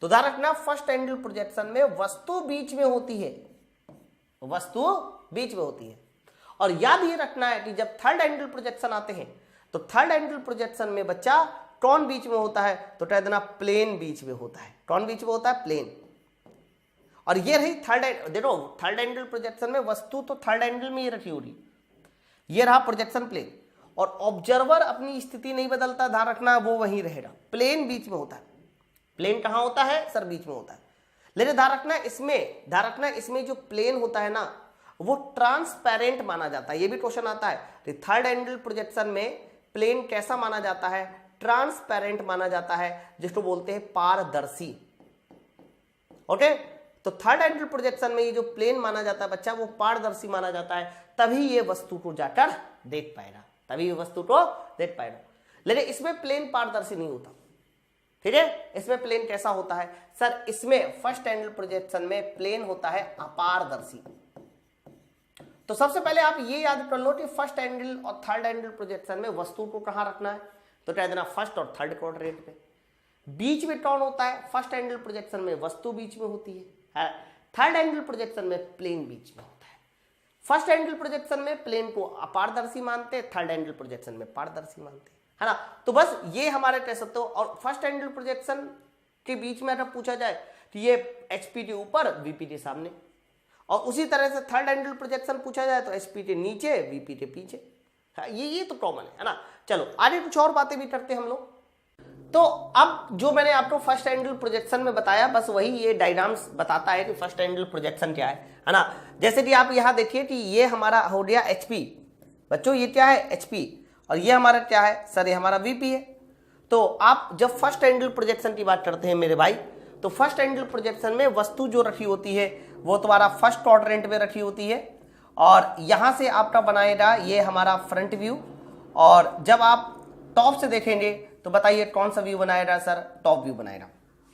तो ध्यान रखना फर्स्ट एंगल प्रोजेक्शन में वस्तु बीच में होती है, वस्तु बीच में होती है। और याद ये रखना है कि जब थर्ड एंगल प्रोजेक्शन आते हैं तो थर्ड एंगल प्रोजेक्शन में बच्चा कौन बीच में होता है? तो कह देना प्लेन बीच में होता है। कौन बीच में होता है? प्लेन। और ये रही थर्ड, देखो थर्ड एंगल प्रोजेक्शन में वस्तु तो थर्ड एंगल में ही रखी होगी, ये रहा प्रोजेक्शन प्लेन, और ऑब्जर्वर अपनी स्थिति नहीं बदलता, ध्यान रखना वो वहीं रहेगा, प्लेन बीच में होता है। प्लेन कहां होता है सर? बीच में होता है। लेकिन ध्यान रखना इसमें जो प्लेन होता है ना वो ट्रांसपेरेंट माना जाता है। ये भी क्वेश्चन आता है थर्ड एंगल प्रोजेक्शन में प्लेन कैसा माना जाता है? ट्रांसपेरेंट माना जाता है, जिसको बोलते हैं पारदर्शी। ओके, तो थर्ड एंगल प्रोजेक्शन में ये जो प्लेन माना जाता है बच्चा वो पारदर्शी माना जाता है, तभी ये वस्तु को जाकर देख पाएगा, तभी ये वस्तु को देख पाएगा। लेकिन इसमें प्लेन पारदर्शी नहीं होता, ठीक है। इसमें प्लेन कैसा होता है सर? इसमें फर्स्ट एंगल प्रोजेक्शन में प्लेन होता है अपारदर्शी। तो सबसे पहले आप ये याद कर लो कि फर्स्ट एंगल और थर्ड एंगल प्रोजेक्शन में वस्तु को कहां रखना है? तो कह देना फर्स्ट और थर्ड क्वाड्रेंट पे। बीच में कौन होता है? फर्स्ट एंगल प्रोजेक्शन में वस्तु बीच में होती है, थर्ड एंगल प्रोजेक्शन में प्लेन बीच में होता है। फर्स्ट एंगल प्रोजेक्शन में प्लेन को अपारदर्शी मानते हैं, थर्ड एंगल प्रोजेक्शन में पारदर्शी मानते हैं, है ना। तो बस ये हमारे कह सकते हो। और फर्स्ट एंगल प्रोजेक्शन के बीच में अगर पूछा जाए तो ये एचपी के ऊपर वीपी के सामने, और उसी तरह से थर्ड एंगल प्रोजेक्शन पूछा जाए तो एचपी के नीचे वीपी के पीछे। ये तो कॉमन है ना। चलो आगे कुछ और बातें भी करते हैं हम लोग। तो अब जो मैंने आपको फर्स्ट एंगल प्रोजेक्शन में बताया बस वही ये डायग्राम्स बताता है कि फर्स्ट एंगल प्रोजेक्शन क्या है ना। जैसे कि आप यहां देखिए कि ये हमारा हो गया एचपी, बच्चों ये क्या है? एचपी, और ये हमारा क्या है सर? ये हमारा वीपी है। तो आप जब फर्स्ट एंगल प्रोजेक्शन की बात करते हैं मेरे भाई, तो फर्स्ट एंगल प्रोजेक्शन में वस्तु जो रखी होती है वो तुम्हारा फर्स्ट क्वाड्रेंट में रखी होती है, और यहां से आपका बनाएगा ये हमारा फ्रंट व्यू। और जब आप टॉप से देखेंगे तो बताइए कौन सा व्यू बनाएगा सर? टॉप व्यू बनाएगा,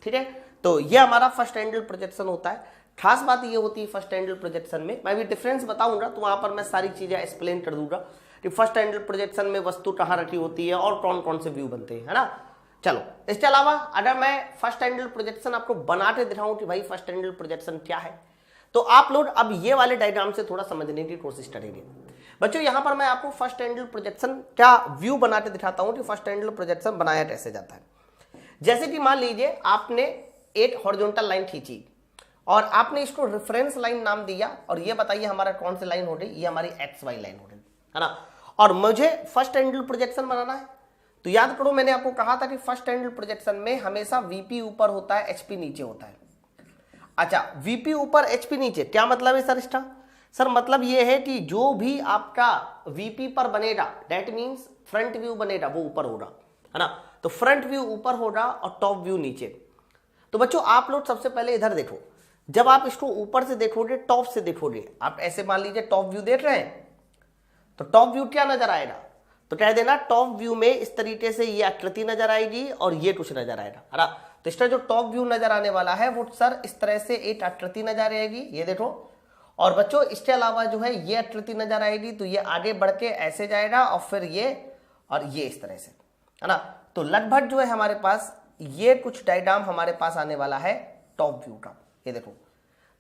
ठीक है। तो ये हमारा फर्स्ट एंगल प्रोजेक्शन होता है। खास बात ये होती है फर्स्ट एंगल प्रोजेक्शन में, मैं भी डिफरेंस बताऊंगा तो वहां पर मैं सारी चीजें एक्सप्लेन कर दूंगा कि फर्स्ट एंगल प्रोजेक्शन में वस्तु कहाँ रखी होती है और कौन कौन से व्यू बनते हैं, है ना। चलो इसके अलावा अगर मैं फर्स्ट एंगल प्रोजेक्शन आपको बना के दिखाऊं कि भाई फर्स्ट एंगल प्रोजेक्शन क्या है, तो आप लोग अब ये वाले डायग्राम से थोड़ा समझने की कोशिश करेंगे। बच्चों यहां पर मैं आपको फर्स्ट एंगल प्रोजेक्शन का व्यू बना के दिखाता हूं कि फर्स्ट एंगल प्रोजेक्शन बनाया कैसे जाता है। जैसे कि मान लीजिए आपने एक हॉरिजॉन्टल लाइन खींची और आपने इसको रेफरेंस लाइन नाम दिया, और ये बताइए हमारा कौन सी लाइन हो रही? ये हमारी एक्स वाई लाइन हो रही है ना। और मुझे फर्स्ट एंगल प्रोजेक्शन बनाना है, तो याद करो मैंने आपको कहा था कि फर्स्ट एंगल प्रोजेक्शन में हमेशा वीपी ऊपर होता है, एचपी नीचे होता है। अच्छा, वीपी ऊपर एचपी नीचे, क्या मतलब है सर इसका? सर मतलब ये है कि जो भी आपका वीपी पर बनेगा दैट मींस फ्रंट व्यू बनेगा वो ऊपर होगा, है ना। तो फ्रंट व्यू ऊपर होगा और टॉप व्यू नीचे। तो बच्चों आप लोग सबसे पहले इधर देखो, जब आप इसको ऊपर से देखोगे टॉप से देखोगे, आप ऐसे मान लीजिए टॉप व्यू देख रहे हैं, तो टॉप व्यू क्या नजर आएगा? तो कह देना टॉप व्यू में इस तरीके से ये आकृति नजर आएगी और ये कुछ नजर आएगा, है ना। तो इसका जो टॉप व्यू नजर आने वाला है वो सर इस तरह से एक आकृति नजर आएगी, ये देखो। और बच्चों इसके अलावा जो है ये आकृति नजर आएगी, तो ये आगे बढ़ के ऐसे जाएगा और फिर ये और ये इस तरह से, है ना। तो लगभग जो है हमारे पास ये कुछ डायग्राम हमारे पास आने वाला है टॉप व्यू का, ये देखो।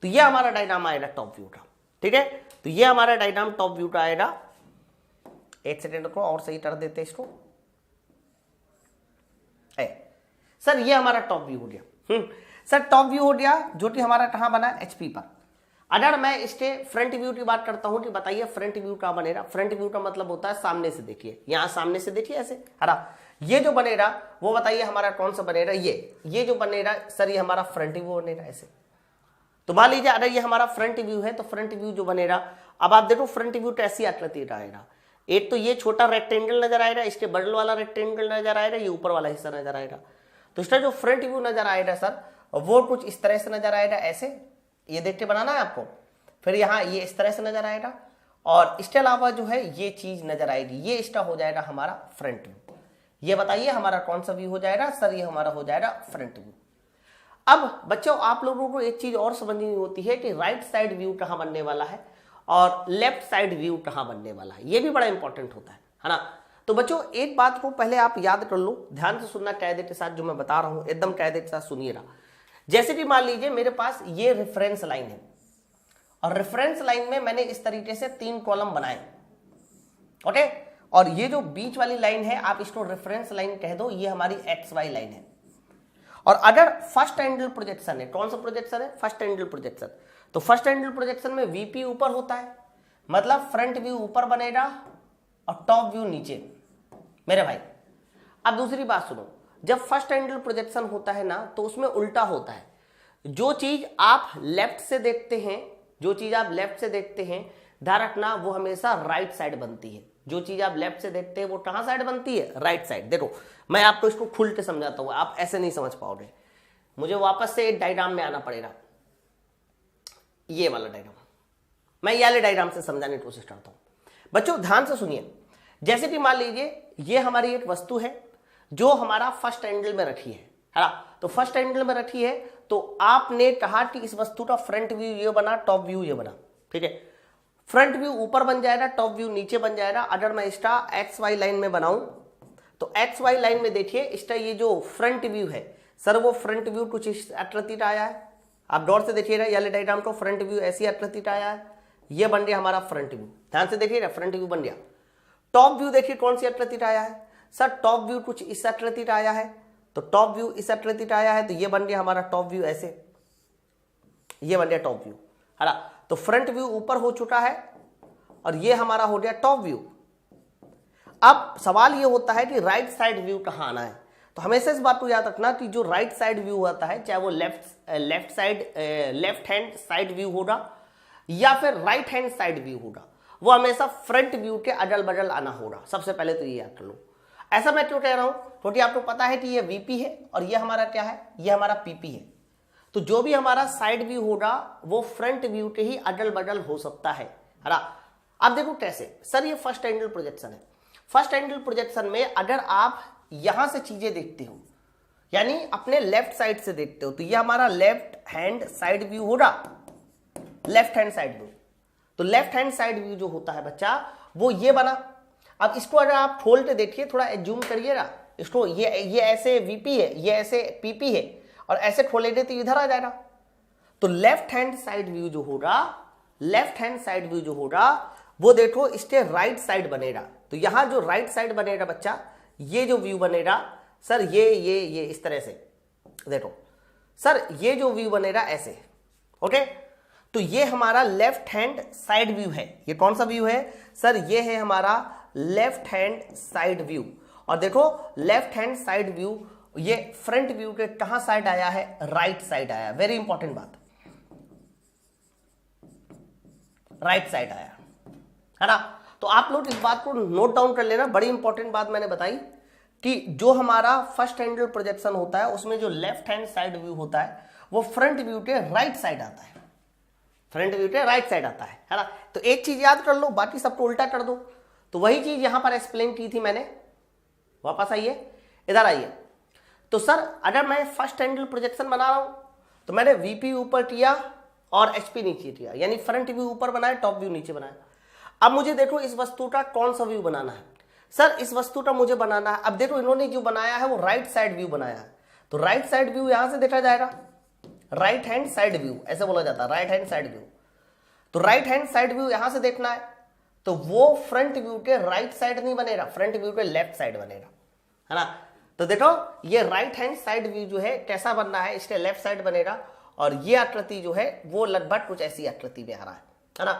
तो ये हमारा डायग्राम आएगा टॉप व्यू का, ठीक है। तो ये हमारा डायग्राम टॉप व्यू का आएगा। एक सेकेंड को और सही कर देते इसको। सर ये हमारा टॉप व्यू हो गया। सर टॉप व्यू हो गया जो कि हमारा कहाँ बना है, एचपी पर। अगर मैं इसके फ्रंट व्यू की बात करता हूं कि बताइए फ्रंट व्यू का बनेगा। फ्रंट व्यू का मतलब होता है सामने से देखिए, यहां सामने से देखिए ऐसे, हरा ये जो बनेगा वो बताइए हमारा कौन सा बनेगा, ये जो बनेगा सर ये हमारा फ्रंट व्यू बनेगा ऐसे। तो मान लीजिए अगर ये हमारा फ्रंट व्यू है तो फ्रंट व्यू जो बनेगा, अब आप देखो फ्रंट व्यू कैसी आकृति आएगा। एक तो ये छोटा रेक्टेंगल नजर आएगा, इसके बगल वाला रेक्टेंगल नजर आएगा, ये ऊपर वाला हिस्सा नजर आएगा। तो इसका जो फ्रंट व्यू नजर आएगा सर वो कुछ इस तरह से नजर आएगा ऐसे, ये देख के बनाना है आपको। फिर यहाँ ये इस तरह से नजर आएगा और इसके अलावा जो है ये चीज नजर आएगी, ये इसका हो जाएगा हमारा फ्रंट व्यू। ये बताइए हमारा कौन सा व्यू हो जाएगा, सर ये हमारा हो जाएगा फ्रंट व्यू। अब बच्चों आप लोगों को एक चीज और समझनी होती है कि राइट साइड व्यू कहाँ बनने वाला है और लेफ्ट साइड व्यू कहाँ बनने वाला है, ये भी बड़ा इंपॉर्टेंट होता है ना। तो बच्चों एक बात को पहले आप याद कर लो, ध्यान से सुनना कायदे के साथ, जो मैं बता रहा हूं एकदम कायदे के साथ सुनिएगा। जैसे कि मान लीजिए मेरे पास ये रेफरेंस लाइन है और रेफरेंस लाइन में मैंने इस तरीके से 3 कॉलम बनाए, ओके। और ये जो बीच वाली लाइन है आप इसको रेफरेंस लाइन कह दो, ये हमारी एक्स वाई लाइन है। और अगर फर्स्ट एंगल प्रोजेक्शन है, कौन सा प्रोजेक्शन है, फर्स्ट एंगल प्रोजेक्शन, तो फर्स्ट एंगल प्रोजेक्शन में वीपी ऊपर होता है, मतलब फ्रंट व्यू ऊपर बनेगा और टॉप व्यू नीचे मेरे भाई। अब दूसरी बात सुनो, जब फर्स्ट एंगल प्रोजेक्शन होता है ना तो उसमें उल्टा होता है। जो चीज आप लेफ्ट से देखते हैं, जो चीज आप लेफ्ट से देखते हैं ध्यान रखना वो हमेशा राइट साइड बनती है। जो चीज आप लेफ्ट से देखते हैं वो कहां साइड बनती है, राइट साइड। देखो मैं आपको इसको खुल के समझाता हूं, आप ऐसे नहीं समझ पाओगे, मुझे वापस से एक डायग्राम में आना पड़ेगा। ये वाला डायग्राम मैं ये वाले डायग्राम से समझाने की कोशिश करता हूं। बच्चों ध्यान से सुनिए, जैसे कि मान लीजिए ये हमारी एक वस्तु है जो हमारा फर्स्ट एंगल में रखी है ना। तो फर्स्ट एंगल में रखी है तो आपने कहा कि इस वस्तु का फ्रंट व्यू ये बना, टॉप व्यू ये बना, ठीक है। फ्रंट व्यू ऊपर बन जाएगा, टॉप व्यू नीचे बन जाएगा। अगर मैं इसका एक्स वाई लाइन में बनाऊं तो एक्स वाई लाइन में देखिए इसका ये जो फ्रंट व्यू है सर वो फ्रंट व्यू कुछ इस आकृति का आया है। आप गौर से देखिएगा ये डायग्राम को, फ्रंट व्यू ऐसी आकृति का आया है, ये बन गया हमारा फ्रंट व्यू। ध्यान से देखिएगा फ्रंट व्यू बन गया। टॉप व्यू देखिए कौन सी आकृति का आया है, सर टॉप व्यू कुछ इस आकृति का आया है, तो टॉप व्यू इस आकृति का आया है, तो ये बन गया हमारा टॉप व्यू ऐसे, ये बन गया टॉप व्यू है ना। तो फ्रंट व्यू ऊपर हो चुका है और ये हमारा हो गया टॉप व्यू। अब सवाल ये होता है कि राइट साइड व्यू कहां आना है। तो हमेशा इस बात को याद रखना कि जो राइट साइड व्यू होता है, चाहे वो लेफ्ट हैंड साइड व्यू होगा या फिर राइट हैंड साइड व्यू होगा, वो हमेशा फ्रंट व्यू के अगल बगल आना होगा। सबसे पहले तो ये याद कर लो। ऐसा मैं क्यों कह रहा हूं, क्योंकि आपको पता है कि ये वीपी है और ये हमारा क्या है, ये हमारा पीपी है। तो जो भी हमारा साइड व्यू होगा वो फ्रंट व्यू के ही अगल बगल हो सकता है ना। अब देखो कैसे, सर ये फर्स्ट एंगल प्रोजेक्शन है। फर्स्ट एंगल प्रोजेक्शन में अगर आप यहां से चीजें देखते हो, यानी अपने लेफ्ट साइड से देखते हो, तो ये हमारा लेफ्ट हैंड साइड व्यू होगा, लेफ्ट हैंड साइड व्यू। तो लेफ्ट हैंड साइड व्यू जो होता है बच्चा वो ये बना। अब इसको अगर आप खोल के देखिए, थोड़ा जूम करिएगा इसको, ये ऐसे वीपी है, ये ऐसे पीपी है, और ऐसे खोलेंगे तो इधर आ जाएगा। तो लेफ्ट हैंड साइड व्यू जो होगा, लेफ्ट हैंड साइड व्यू जो होगा वो देखो इसके राइट साइड बनेगा। तो यहां जो राइट साइड बनेगा बच्चा, ये जो व्यू बनेगा सर ये इस तरह से देखो सर, ये जो व्यू बनेगा ऐसे, ओके। तो ये हमारा लेफ्ट हैंड साइड व्यू है। ये कौन सा व्यू है सर, ये है हमारा लेफ्ट हैंड साइड व्यू। और देखो लेफ्ट हैंड साइड व्यू ये फ्रंट व्यू के कहां साइड आया है, राइट साइड आया। वेरी इंपॉर्टेंट बात, राइट साइड आया है ना। तो आप लोग इस बात को नोट डाउन कर लेना, बड़ी इंपॉर्टेंट बात मैंने बताई कि जो हमारा फर्स्ट एंगल प्रोजेक्शन होता है उसमें जो लेफ्ट हैंड साइड व्यू होता है वो फ्रंट व्यू के राइट साइड आता है, फ्रंट व्यू के राइट साइड आता है ना। तो एक चीज याद कर लो, बाकी सबको उल्टा कर दो। तो वही चीज यहां पर एक्सप्लेन की थी मैंने। वापस आइए, इधर आइए। तो सर अगर मैं फर्स्ट एंगल प्रोजेक्शन बना रहा हूं तो मैंने वीपी ऊपर किया और एचपी नीचे किया, यानी फ्रंट व्यू ऊपर बनाया, टॉप व्यू नीचे बनाया। अब मुझे देखो इस वस्तु का कौन सा व्यू बनाना है, सर इस वस्तु का मुझे बनाना है। अब देखो इन्होंने जो बनाया है वो राइट साइड व्यू बनाया है। तो राइट साइड व्यू यहां से देखा जाएगा, राइट हैंड साइड व्यू ऐसे बोला जाता है, राइट हैंड साइड व्यू। तो राइट हैंड साइड व्यू यहां से देखना है, तो वो फ्रंट व्यू के राइट साइड नहीं बनेगा, फ्रंट व्यू के लेफ्ट साइड बनेगा, है ना। तो देखो ये राइट हैंड साइड व्यू जो है कैसा बन रहा है, इसके लेफ्ट साइड बनेगा, और ये आकृति जो है वो लगभग कुछ ऐसी आकृति में आ रहा है ना,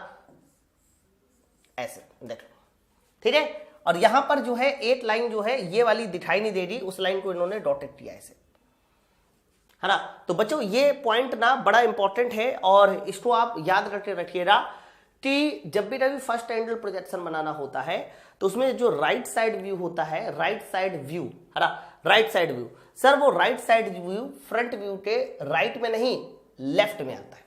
ऐसे देखो, ठीक है। और यहां पर जो है एक लाइन जो है ये वाली दिखाई नहीं दे रही, उस लाइन को इन्होंने डॉटेड किया ऐसे, है ना। तो बच्चों ये पॉइंट ना बड़ा इंपॉर्टेंट है, और इसको आप याद करके रखिएगा कि जब भी कभी फर्स्ट एंगल प्रोजेक्शन बनाना होता है तो उसमें जो राइट साइड व्यू होता है, राइट साइड व्यू, है ना, राइट साइड व्यू, सर वो right side view front view के राइट में नहीं लेफ्ट में आता है,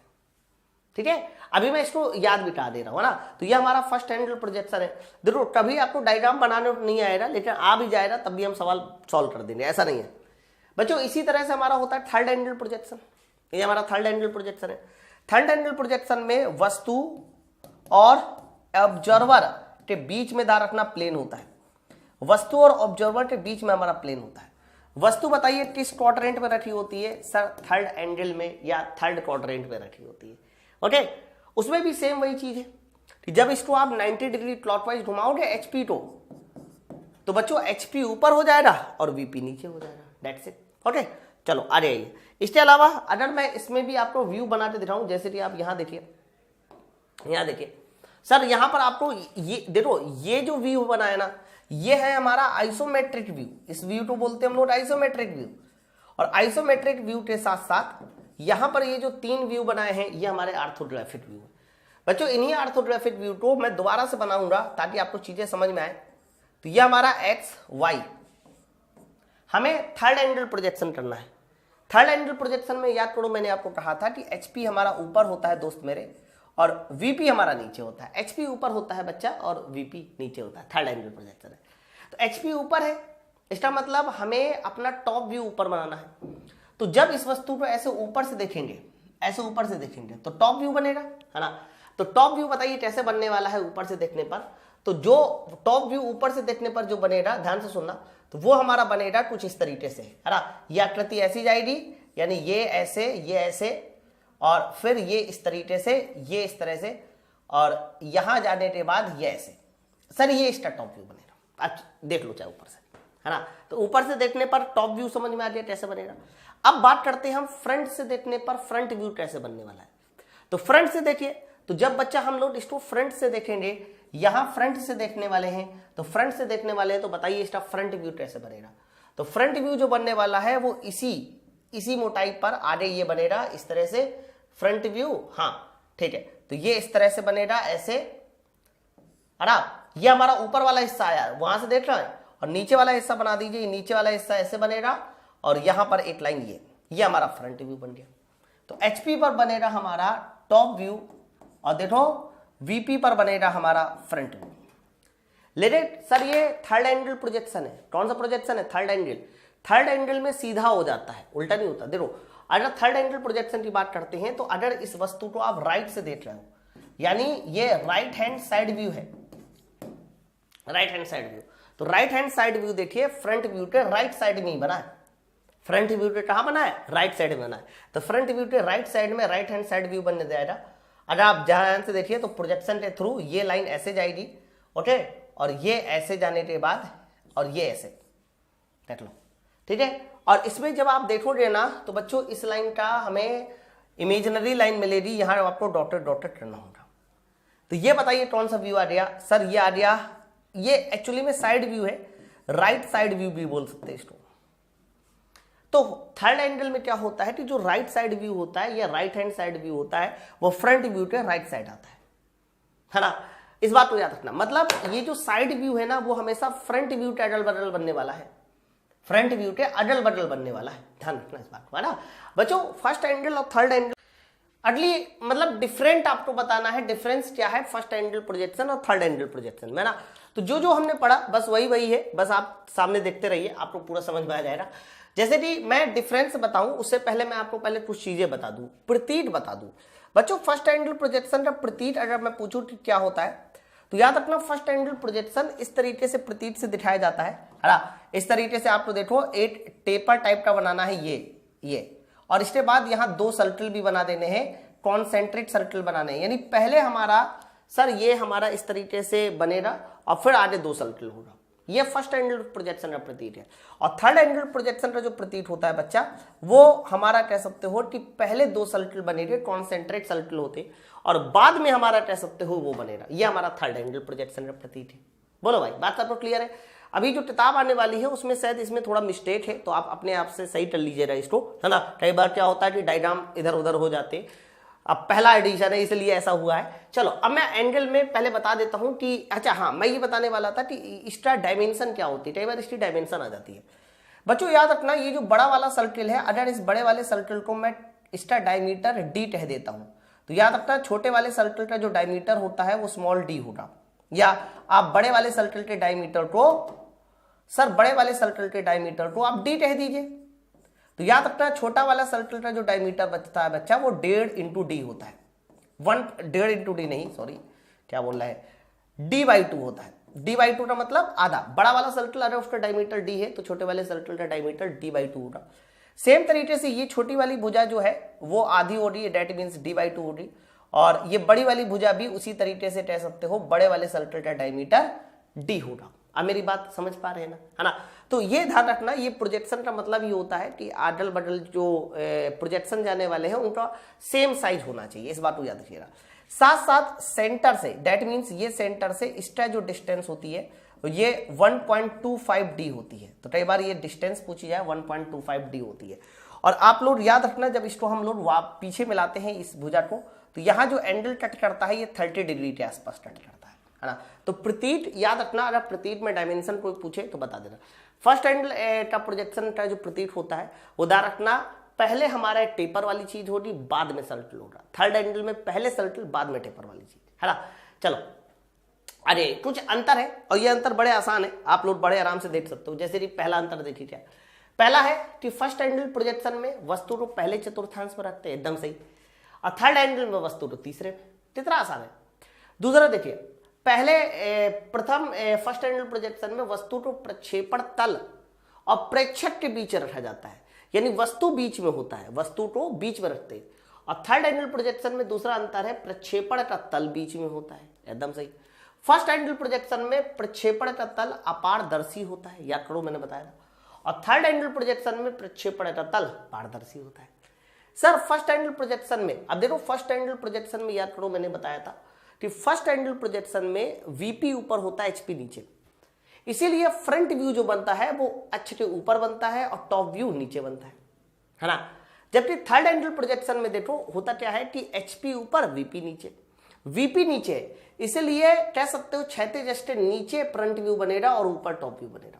ठीक है। अभी मैं इसको याद बिठा दे रहा हूं, है ना। तो ये हमारा फर्स्ट एंगल प्रोजेक्शन है। देखो कभी आपको डायग्राम बनाने नहीं आएगा, लेकिन आ भी जाएगा तब भी हम सवाल सॉल्व कर देंगे, ऐसा नहीं है बच्चों। इसी तरह से हमारा होता है थर्ड एंगल प्रोजेक्शन, ये हमारा थर्ड एंगल प्रोजेक्शन है। थर्ड एंगल प्रोजेक्शन में वस्तु और ऑब्जर्वर के बीच में दार रखना प्लेन होता है, वस्तु और ऑब्जर्वर के बीच में हमारा प्लेन होता है। वस्तु बताइए किस क्वाड्रेंट में रखी होती है, सर थर्ड एंगल में या थर्ड क्वाड्रेंट में रखी होती है, ओके। उसमें भी सेम वही चीज है कि जब इसको आप 90 डिग्री क्लॉकवाइज घुमाओगे एचपी को, तो बच्चों एचपी ऊपर हो जाएगा और वीपी नीचे हो जाएगा, दैट्स इट, ओके। चलो आ जाइए। इसके अलावा अगर मैं इसमें भी आपको व्यू बना के दिखाऊं, जैसे कि आप यहां देखिए, यहां देखिए सर, यहां पर आपको ये देखो, ये जो व्यू बना है ना, ये है हमारा आइसोमेट्रिक व्यू। इस व्यू को बोलते हैं हम लोग आइसोमेट्रिक व्यू। और आइसोमेट्रिक व्यू के साथ साथ यहां पर ये जो तीन व्यू बनाए हैं ये हमारे ऑर्थोग्राफिक व्यू है। बच्चों इन्हीं ऑर्थोग्राफिक व्यू को मैं दोबारा से बनाऊंगा ताकि आपको चीजें समझ में आए। तो ये हमारा एक्स वाई, हमें थर्ड एंगल प्रोजेक्शन करना है। थर्ड एंगल प्रोजेक्शन में याद करो मैंने आपको कहा था कि एचपी हमारा ऊपर होता है दोस्त मेरे, और वीपी हमारा नीचे होता है। एचपी ऊपर होता है बच्चा और वीपी नीचे होता है, थर्ड एंगल प्रोजेक्शन है। तो एचपी ऊपर है, इसका मतलब हमें अपना टॉप व्यू ऊपर बनाना है। तो जब इस वस्तु को ऐसे ऊपर से देखेंगे, ऐसे ऊपर से देखेंगे तो टॉप व्यू बनेगा, है ना। तो टॉप व्यू बताइए कैसे बनने वाला है ऊपर से देखने पर। तो जो टॉप व्यू ऊपर से देखने पर जो बनेगा, ध्यान से सुनना, तो वो हमारा बनेगा कुछ इस तरीके से, है ना। ये आकृति ऐसी जाएगी, यानी ये ऐसे और फिर ये इस तरीके से, ये इस तरह से, और यहां जाने के बाद ये ऐसे। सर ये इसका टॉप व्यू बनेगा, अच्छा देख लो चाहे ऊपर से, है ना। तो ऊपर से देखने पर टॉप व्यू समझ में आ गया कैसे बनेगा। अब बात करते हैं हम फ्रंट से देखने पर फ्रंट व्यू कैसे बनने वाला है। तो फ्रंट से देखिए, तो जब बच्चा हम लोग इसको फ्रंट से देखेंगे, यहां फ्रंट से देखने वाले हैं, तो फ्रंट से देखने वाले हैं, तो बताइए इसका फ्रंट व्यू कैसे बनेगा। तो फ्रंट व्यू जो बनने वाला है वो इसी मोटाई पर आगे ये बनेगा इस तरह से फ्रंट व्यू, हाँ ठीक है। तो ये इस तरह से बनेगा ऐसे, है ना। ये हमारा ऊपर वाला हिस्सा आया, वहां से देख रहे हैं, और नीचे वाला हिस्सा बना दीजिए, नीचे वाला हिस्सा ऐसे बनेगा, और यहां पर एक लाइन ये हमारा फ्रंट व्यू बन गया। तो एचपी पर बनेगा हमारा टॉप व्यू, और देखो वीपी पर बनेगा हमारा फ्रंट व्यू। लेकिन सर ये थर्ड एंगल प्रोजेक्शन है, कौन सा प्रोजेक्शन है, थर्ड एंगल। थर्ड एंगल में सीधा हो जाता है, उल्टा नहीं होता। देखो अगर थर्ड एंगल प्रोजेक्शन की बात करते हैं, तो अगर इस वस्तु को आप राइट से देख रहे हो, यानी ये राइट हैंड साइड व्यू है, राइट हैंड साइड व्यू। तो राइट हैंड साइड व्यू देखिए फ्रंट व्यू के राइट साइड में ही बना है। फ्रंट व्यू के कहां बना है, राइट साइड में बना है। तो फ्रंट व्यू के राइट साइड में राइट हैंड साइड व्यू बनने जाएगा। अगर आप ध्यान से देखिए तो प्रोजेक्शन के थ्रू ये लाइन ऐसे जाएगी, ओके, और ये ऐसे जाने के बाद और ये ऐसे देख लो, ठीक है। और इसमें जब आप देखोगे ना, तो बच्चों इस लाइन का हमें इमेजिनरी लाइन मिलेगी, यहां आपको डॉटेड करना होगा। तो ये बताइए कौन सा व्यू आ गया, सर ये आ गया, ये एक्चुअली में साइड व्यू है, राइट साइड व्यू भी बोल सकते हैं इसको। तो थर्ड एंगल में क्या होता है कि जो राइट साइड व्यू होता है या राइट हैंड साइड व्यू होता है, वो फ्रंट व्यू के राइट साइड आता है ना। इस बात को याद रखना, मतलब ये जो साइड व्यू है ना, वो हमेशा फ्रंट व्यू के अदल बदल बनने वाला है, फ्रंट व्यू के अदल बदल बनने वाला है, ध्यान रखना इस बात को, है ना बच्चों। फर्स्ट एंगल और थर्ड एंगल अगली मतलब डिफरेंट आपको बताना है, डिफरेंस क्या है फर्स्ट एंगल प्रोजेक्शन और थर्ड एंगल प्रोजेक्शन में ना। तो जो हमने पढ़ा बस वही है, बस आप सामने देखते रहिए, आपको पूरा समझ में आ जाएगा। जैसे कि मैं डिफरेंस बताऊं उससे पहले मैं आपको पहले कुछ चीजें बता दूं, प्रतीक बता दूं। बच्चों फर्स्ट एंगल प्रोजेक्शन का प्रतीक अगर मैं पूछूं कि क्या होता है, तो याद रखना फर्स्ट एंगल प्रोजेक्शन इस तरीके से प्रतीक से दिखाया जाता है ना। इस तरीके से आपको देखो एक टेपर टाइप का बनाना है ये, और इसके बाद यहां दो सर्कल भी बना देने हैं, कॉन्सेंट्रिक सर्कल बनाने हैं। यानी पहले हमारा सर ये हमारा इस तरीके से बनेगा और फिर आगे दो सर्कल होगा। ये फर्स्ट एंगल प्रोजेक्शन का प्रतीक है। और थर्ड एंगल प्रोजेक्शन का जो प्रतीक होता है बच्चा, वो हमारा कह सकते हो कि पहले दो सर्कल बनेंगे, कॉन्सेंट्रेट सर्कल होते, और बाद में हमारा कह सकते हो वो बनेगा। ये हमारा थर्ड एंगल प्रोजेक्शन का प्रतीक है। बोलो भाई, बात आपको क्लियर है? अभी जो किताब आने वाली है उसमें शायद इसमें थोड़ा मिस्टेक है, तो आप अपने आप से सही कर लीजिएगा इसको, है ना। कई बार क्या होता है कि डायग्राम इधर उधर हो जाते, अब पहला एडिशन है इसलिए ऐसा हुआ है। चलो अब मैं एंगल में पहले बता देता हूं कि अच्छा हाँ, मैं ये बताने वाला था कि इसका डायमेंशन क्या होती है। कई बार इसकी डायमेंशन आ जाती है। बच्चों याद रखना, ये जो बड़ा वाला सर्कल है, अगर इस बड़े वाले सर्कल को मैं इसका डायमीटर डी कह देता हूं, तो याद रखना छोटे वाले सर्कल का जो डायमीटर होता है वो स्मॉल डी होगा। या आप बड़े वाले सर्कल के डायमीटर को, सर बड़े वाले सर्कल के डायमीटर को आप डी कह दीजिए। तो याद रखना छोटा वाला सर्कल का जो डायमीटर बचता है बच्चा, वो 1.5 इंटू डी होता है। 1.5 इंटू डी नहीं, सॉरी क्या बोल रहा है, d/2 होता है। d/2 का मतलब आधा। बड़ा वाला सर्कल अगर उसका डायमीटर d है तो छोटे वाले सर्कल का डायमीटर d/2 होगा। सेम तरीके से ये छोटी वाली भुजा जो है वो आधी हो रही है, डेट मीन्स d/2 हो रही, और ये बड़ी वाली भुजा भी उसी तरीके से कह सकते हो, बड़े वाले सर्कल का डायमीटर d होगा। अब मेरी बात समझ पा रहे हैं ना, है ना। तो ये ध्यान रखना, ये प्रोजेक्शन का मतलब ये होता है कि आडल बडल जो प्रोजेक्शन जाने वाले हैं उनका सेम साइज होना चाहिए, इस बात को याद रखिएगा। साथ साथ सेंटर से, डेट मीन्स ये सेंटर से इसका जो डिस्टेंस होती है ये 1.25d होती है। तो कई बार ये डिस्टेंस पूछी जाए, 1.25d होती है। और आप लोग याद रखना, जब इसको हम लोग पीछे मिलाते हैं इस भुजा को, तो यहाँ जो एंगल कट करता है ये 30 डिग्री के आसपास कट करता है ना। तो प्रतीक याद रखना, अगर प्रतीक में डायमेंशन कोई पूछे तो बता देना। फर्स्ट एंगल का प्रोजेक्शन का जो प्रतीक होता है वो ध्यान रखना, पहले हमारा टेपर वाली चीज होगी, बाद में सर्कल होगा। थर्ड एंगल में पहले सर्कल बाद में टेपर वाली चीज, है ना। चलो, अरे कुछ अंतर है और ये अंतर बड़े आसान है, आप लोग बड़े आराम से देख सकते हो। जैसे कि पहला अंतर देखिए क्या, पहला है कि फर्स्ट एंगल प्रोजेक्शन में वस्तु को पहले चतुर्थांश में रखते हैं, एकदम सही, और थर्ड एंगल में वस्तु को तीसरे में। कितना आसान है। दूसरा देखिए, पहले प्रथम फर्स्ट एंगल प्रोजेक्शन में वस्तु को प्रक्षेपण तल और प्रेक्षक के बीच रखा जाता है, यानी वस्तु बीच में होता है, वस्तु को बीच में रखते हैं। और थर्ड एंगल प्रोजेक्शन में दूसरा अंतर है, प्रक्षेपण का तल बीच में होता है, एकदम सही। फर्स्ट एंगल प्रोजेक्शन में प्रक्षेपण का तल अपारदर्शी होता है, याद करो मैंने बताया था। और थर्ड एंगल प्रोजेक्शन में प्रक्षेपण का तल पारदर्शी होता है। सर फर्स्ट एंगल प्रोजेक्शन में, अब देखो फर्स्ट एंगल प्रोजेक्शन में याद करो मैंने बताया था कि फर्स्ट एंगल प्रोजेक्शन में वीपी ऊपर होता है, एचपी नीचे, इसीलिए फ्रंट व्यू जो बनता है वो अक्ष के ऊपर बनता है और टॉप व्यू नीचे बनता है ना। जबकि थर्ड एंगल प्रोजेक्शन में देखो होता क्या है कि एचपी ऊपर वीपी नीचे, वीपी नीचे, इसलिए कह सकते हो क्षैतिज अक्ष के नीचे फ्रंट व्यू बनेगा और ऊपर टॉप व्यू बनेगा,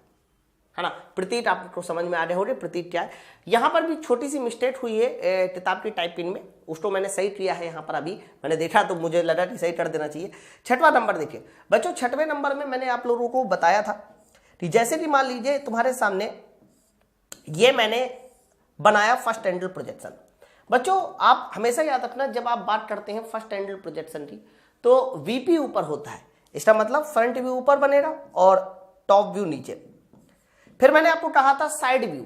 है ना। प्रतीक आपको समझ में आ रहे होंगे प्रतीक क्या है। यहां पर भी छोटी सी मिस्टेक हुई है किताब की टाइपिंग में, उसको मैंने सही किया है। यहां पर अभी मैंने देखा तो मुझे लगा कि सही कर देना चाहिए। छठवां नंबर देखिए बच्चों, छठवें नंबर में मैंने आप लोगों को बताया था कि जैसे कि मान लीजिए तुम्हारे सामने ये मैंने बनाया फर्स्ट एंगल प्रोजेक्शन। बच्चों आप हमेशा याद रखना, जब आप बात करते हैं फर्स्ट एंगल प्रोजेक्शन की, तो वीपी ऊपर होता है, इसका मतलब फ्रंट व्यू ऊपर बनेगा और टॉप व्यू नीचे। फिर मैंने आपको कहा था साइड व्यू,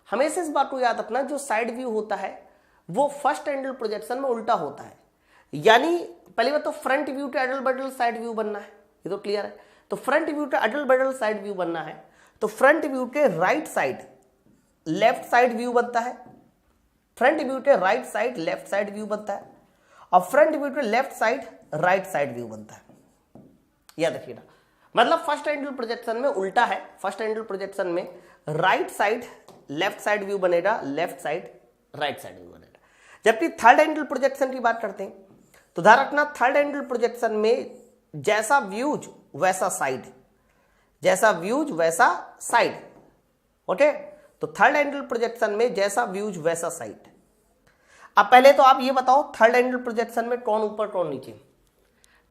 हमेशा इस बात को याद रखना, जो साइड व्यू होता है वो फर्स्ट एंगल प्रोजेक्शन में उल्टा होता है। यानी पहली बात तो फ्रंट व्यू के अडल बडल साइड व्यू बनना है, ये तो क्लियर है। तो फ्रंट व्यू के अडल बडल साइड व्यू बनना है, तो फ्रंट व्यू के right side left side view बनता है, फ्रंट व्यू के right side left side view बनता है, और फ्रंट व्यू के left side right side view बनता है। याद रखिएगा, मतलब फर्स्ट एंगल प्रोजेक्शन में उल्टा है, फर्स्ट एंगल प्रोजेक्शन में right side left side view बनेगा, left side right side view बनेगा। जबकि थर्ड एंगल प्रोजेक्शन की बात करते हैं तो ध्यान रखना, थर्ड एंगल प्रोजेक्शन में जैसा व्यूज वैसा साइड, जैसा व्यूज वैसा साइड, ओके। तो थर्ड एंगल प्रोजेक्शन में जैसा व्यूज वैसा साइड। अब पहले तो आप ये बताओ थर्ड एंगल प्रोजेक्शन में कौन ऊपर कौन नीचे,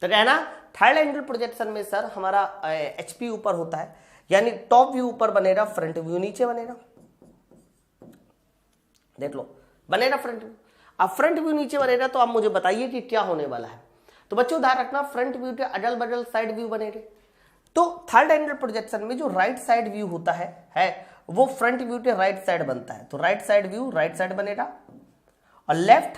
तो कहना थर्ड एंगल प्रोजेक्शन में सर हमारा एचपी ऊपर होता है, यानी टॉप व्यू ऊपर बनेगा, फ्रंट व्यू नीचे बनेगा। देख लो बनेगा फ्रंट व्यू। अब फ्रंट व्यू नीचे बनेगा तो आप मुझे बताइए कि क्या होने वाला है। तो बच्चों ध्यान रखना, फ्रंट व्यू के अडल बडल साइड व्यू बनेंगे। तो थर्ड एंगल प्रोजेक्शन में जो राइट साइड व्यू होता है वो फ्रंट व्यू के राइट साइड बनता है, तो right side view right side बनेगा और left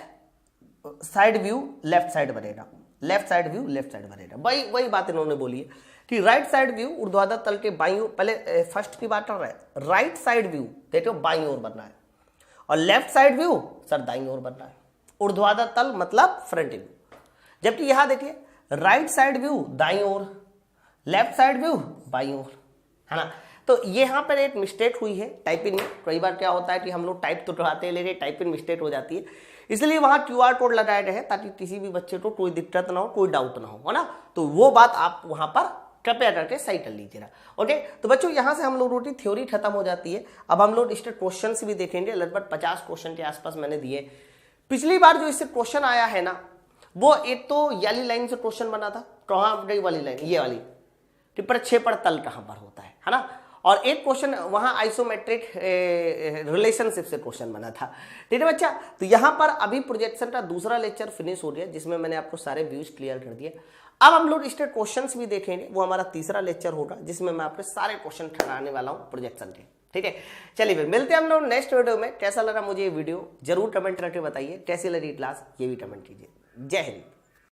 side view left side बनेगा। Left side view left side बनेगा। वही बात इन्होंने बोली है कि राइट साइड व्यू ऊर्ध्वाधर तल के बाईं ओर, पहले फर्स्ट की बात कर रहा है, राइट साइड व्यू देखो बाईं ओर बनना है और लेफ्ट साइड व्यू सर दाईं ओर बनना है। ऊर्ध्वाधर तल मतलब फ्रंट व्यू, जबकि यहां देखिए राइट साइड व्यू दाईं ओर, लेफ्ट साइड व्यू बाईं ओर, है ना। तो यहां पर एक मिस्टेक हुई है टाइपिंग में। कई बार क्या होता है कि हम लोग टाइप तो कराते हैं लेकिन टाइपिंग मिस्टेक हो जाती है, इसलिए वहां QR कोड लगाए गए हैं ताकि किसी भी बच्चे को कोई दिक्कत ना हो, कोई डाउट ना हो, है ना। तो वो बात आप वहां पर कृपया करके सही कर लीजिएगा। ओके, तो बच्चों यहां से हम लोगों की थ्योरी खत्म हो जाती है। अब हम लोग इसके क्वेश्चन भी देखेंगे, लगभग 50 क्वेश्चन के आसपास मैंने दिए। पिछली बार जो इससे क्वेश्चन आया है ना, वो एक तो वाली लाइन से क्वेश्चन बना था, कहां गई वाली लाइन, ये वाली कि प्रक्षेपण तल कहां पर होता है ना। और एक क्वेश्चन वहां आइसोमेट्रिक रिलेशनशिप से क्वेश्चन बना था, ठीक है बच्चा। तो यहां पर अभी प्रोजेक्शन का दूसरा लेक्चर फिनिश हो गया जिसमें मैंने आपको सारे व्यूज क्लियर कर दिए। अब हम लोग इसके क्वेश्चंस भी देखेंगे, वो हमारा तीसरा लेक्चर होगा जिसमें मैं आपके सारे क्वेश्चन ठहराने वाला हूं प्रोजेक्शन के, ठीक है। चलिए फिर मिलते हैं हम लोग नेक्स्ट वीडियो में। कैसा लगा मुझे ये वीडियो जरूर कमेंट करके बताइए, कैसी लगी क्लास ये भी कमेंट कीजिए। जय हिंद।